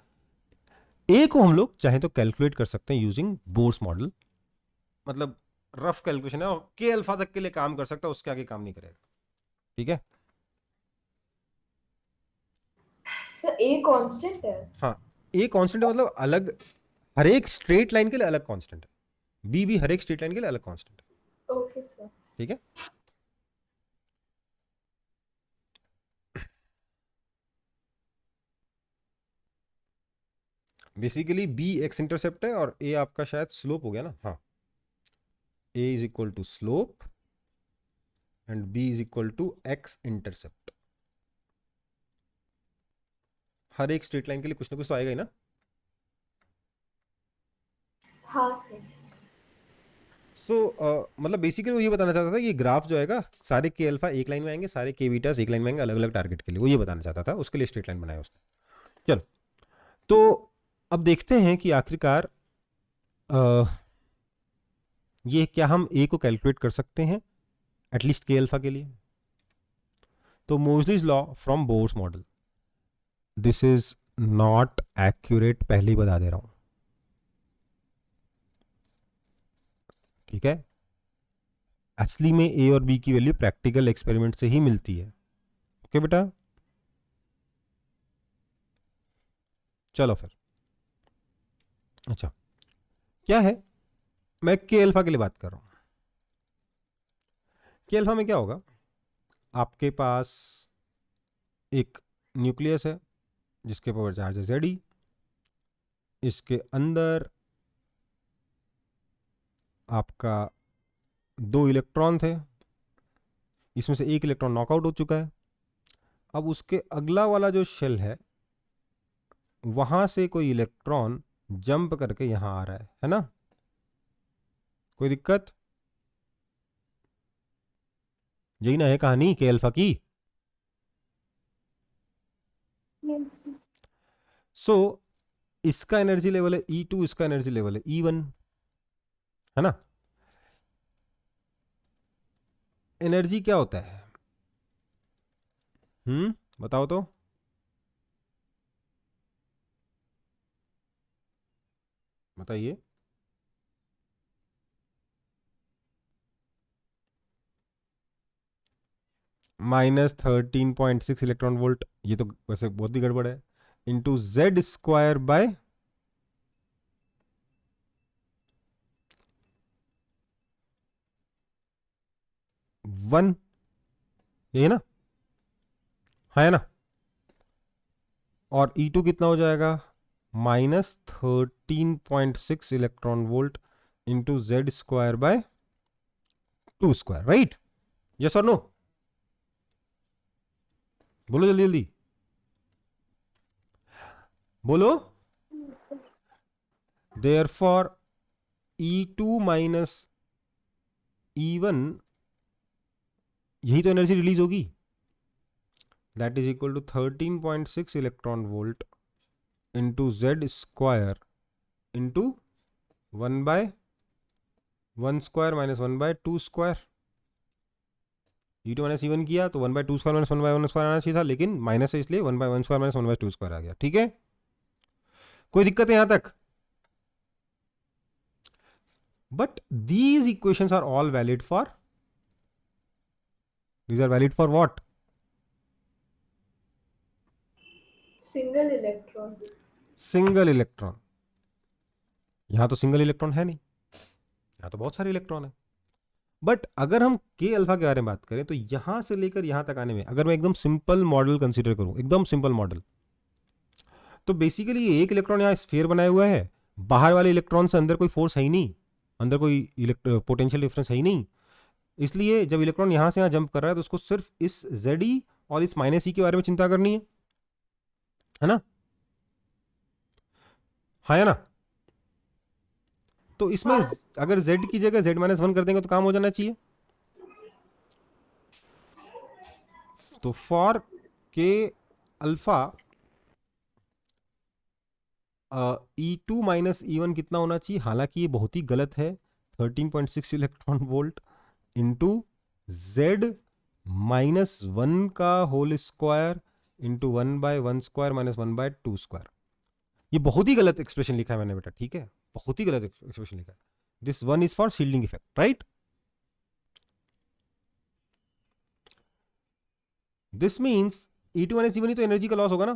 ए को हम लोग चाहे तो कैलकुलेट कर सकते हैं यूजिंग बोर्स मॉडल, मतलब रफ कैलकुलेशन है, और के अल्फा तक के लिए काम कर सकता है, उसके आगे काम नहीं करेगा। ठीक है, सर ए कांस्टेंट है? हाँ, ए कांस्टेंट है, मतलब अलग, हर एक स्ट्रेट लाइन के लिए अलग कांस्टेंट है, बी भी हर एक स्ट्रेट लाइन के लिए अलग कांस्टेंट है। Okay sir. ठीक है, बेसिकली बी एक्स इंटरसेप्ट है और ए आपका शायद स्लोप हो गया ना, हाँ, A is equal to slope and B is equal to X intercept. हर एक स्ट्रेट लाइन के लिए कुछ ना कुछ तो आएगा ही ना। हाँ सर। सो मतलब बेसिकली वो ये बताना चाहता था कि ग्राफ जो आएगा, सारे के अल्फा एक लाइन में आएंगे, सारे के बीटास एक लाइन में आएंगे, अलग अलग टारगेट के लिए, वो ये बताना चाहता था, उसके लिए स्ट्रेट लाइन बनाया उसने। चलो, तो अब देखते हैं कि आखिरकार ये क्या हम ए को कैलकुलेट कर सकते हैं एटलीस्ट के अल्फा के लिए। तो Moseley's law from Bohr's model, this is not accurate, पहले ही बता दे रहा हूं, ठीक है। असली में ए और बी की वैल्यू प्रैक्टिकल एक्सपेरिमेंट से ही मिलती है। ओके बेटा, चलो फिर। अच्छा, क्या है, मैं के अल्फा के लिए बात कर रहा हूं। के अल्फा में क्या होगा, आपके पास एक न्यूक्लियस है जिसके पावर चार्ज है Ze, इसके अंदर आपका 2 इलेक्ट्रॉन थे, इसमें से एक इलेक्ट्रॉन नॉकआउट हो चुका है। अब उसके अगला वाला जो शेल है वहां से कोई इलेक्ट्रॉन जंप करके यहां आ रहा है ना, कोई दिक्कत? यही ना है कहानी के अल्फा की। Yes, sir. सो इसका एनर्जी लेवल है E2, इसका एनर्जी लेवल है E1, है ना। एनर्जी क्या होता है, बताओ तो। बताइए। -13.6 इलेक्ट्रॉन वोल्ट, ये तो वैसे बहुत ही गड़बड़ है, इंटू जेड स्क्वायर बाय 1, यही ना, है ना। और E2 कितना हो जाएगा, -13.6 electron volt into Z square by 2 square, right? Yes और नो, बोलो जल्दी जल्दी बोलो। Yes, sir. Therefore E2 minus E1, यही तो एनर्जी रिलीज होगी, that is equal to 13.6 electron volt into Z square into 1/1 square minus 1/2 square. E2 minus E1 किया तो 1/2 स्क्वायर माइनस 1/1 स्क्वायर आना चाहिए था, लेकिन माइनस है इसलिए 1/1 स्क्वायर माइनस 1/2 स्क्वायर आ गया, ठीक है। कोई दिक्कत है यहां तक? But these equations are all valid for, these are valid for what? Single electron. Single electron. यहां तो सिंगल इलेक्ट्रॉन है नहीं, यहां तो बहुत सारे इलेक्ट्रॉन है। बट अगर हम के अल्फा के बारे में बात करें तो यहां से लेकर यहां तक आने में, अगर मैं एकदम सिंपल मॉडल कंसीडर करूं, एकदम सिंपल मॉडल, तो बेसिकली ये एक इलेक्ट्रॉन यहां स्फीयर बनाया हुआ है, बाहर वाले इलेक्ट्रॉन से अंदर कोई फोर्स है ही नहीं, अंदर कोई पोटेंशियल डिफरेंस है ही नहीं। इसलिए जब इलेक्ट्रॉन यहां से यहां जंप कर रहा है तो उसको सिर्फ इस Ze और इस -E के बारे में चिंता करनी है ना, हाँ है ना। तो इसमें हाँ. अगर Z की जगह Z-1 कर देंगे तो काम हो जाना चाहिए। तो for K alpha E2 minus E1 कितना होना चाहिए, हालांकि ये बहुत ही गलत है, 13.6 इलेक्ट्रॉन वोल्ट इंटू Z-1 का whole square into 1/1 square minus 1/2 square. ये बहुत ही गलत एक्सप्रेशन लिखा है मैंने बेटा, ठीक है, बहुत ही गलत एक्सप्रेशन लिखा है। This 1 is for shielding effect, right. This means E2 minus E1 ही तो एनर्जी का लॉस होगा ना,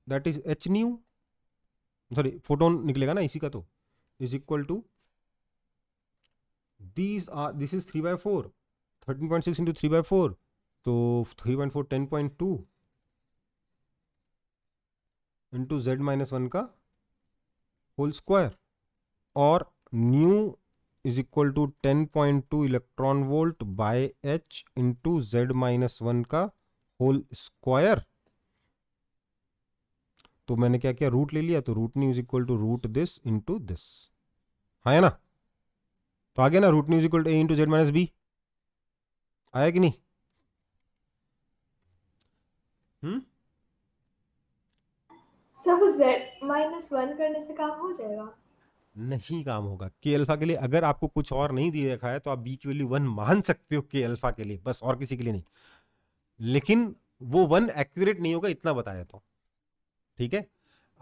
that is H nu, sorry photon निकलेगा ना इसी का, तो is equal to this is 3/4, 13.6 into 3/4, तो 3/4 10.2 इंटू Z-1 का होल स्क्वायर, और nu is equal to 10.2 electron volt by H into Z-1 का होल स्क्वायर। तो मैंने क्या किया, रूट ले लिया, तो root nu is equal to root this into this, है ना। तो आ गया ना, root nu is equal to A into Z-B, आया कि नहीं? सर वो Z-1 करने से काम हो जाएगा? नहीं काम होगा के अल्फा के लिए। अगर आपको कुछ और नहीं दिया रखा है तो आप बी की वैल्यू 1 मान सकते हो के अल्फा के लिए, बस, और किसी के लिए नहीं। लेकिन वो 1 एक्यूरेट नहीं होगा, इतना बताया तो ठीक है।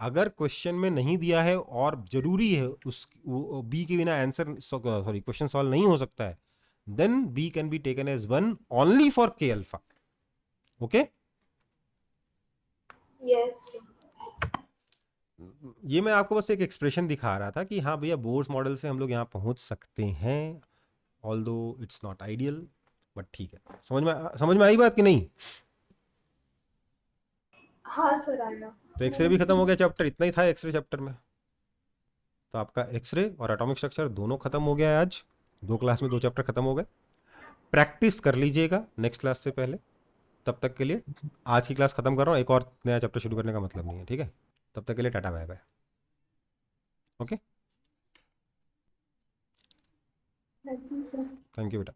अगर क्वेश्चन में नहीं दिया है और जरूरी है उस बी के बिना आंसर सॉरी क्वेश्चन सॉल्व नहीं हो सकता है, then B can be taken as 1 only for K alpha. Okay, yes ये मैं आपको बस एक एक्सप्रेशन दिखा रहा था कि हाँ भैया बोर्स मॉडल से हम लोग यहाँ पहुंच सकते हैं, although it's not ideal, but ठीक है। समझ में आई बात कि नहीं? हाँ सर आया। तो एक्सरे भी खत्म हो गया चैप्टर, इतना ही था एक्सरे चैप्टर में। तो आपका एक्सरे और एटॉमिक स्ट्रक्चर दोनों खत्म हो गया है आज, 2 क्लास में 2 चैप्टर खत्म हो गए। प्रैक्टिस कर लीजिएगा नेक्स्ट क्लास से पहले। तब तक के लिए आज की क्लास खत्म कर रहा हूँ, एक और नया चैप्टर शुरू करने का मतलब नहीं है, ठीक है। तब तक के लिए tata bye bye. Okay, thank you sir. Thank you बेटा।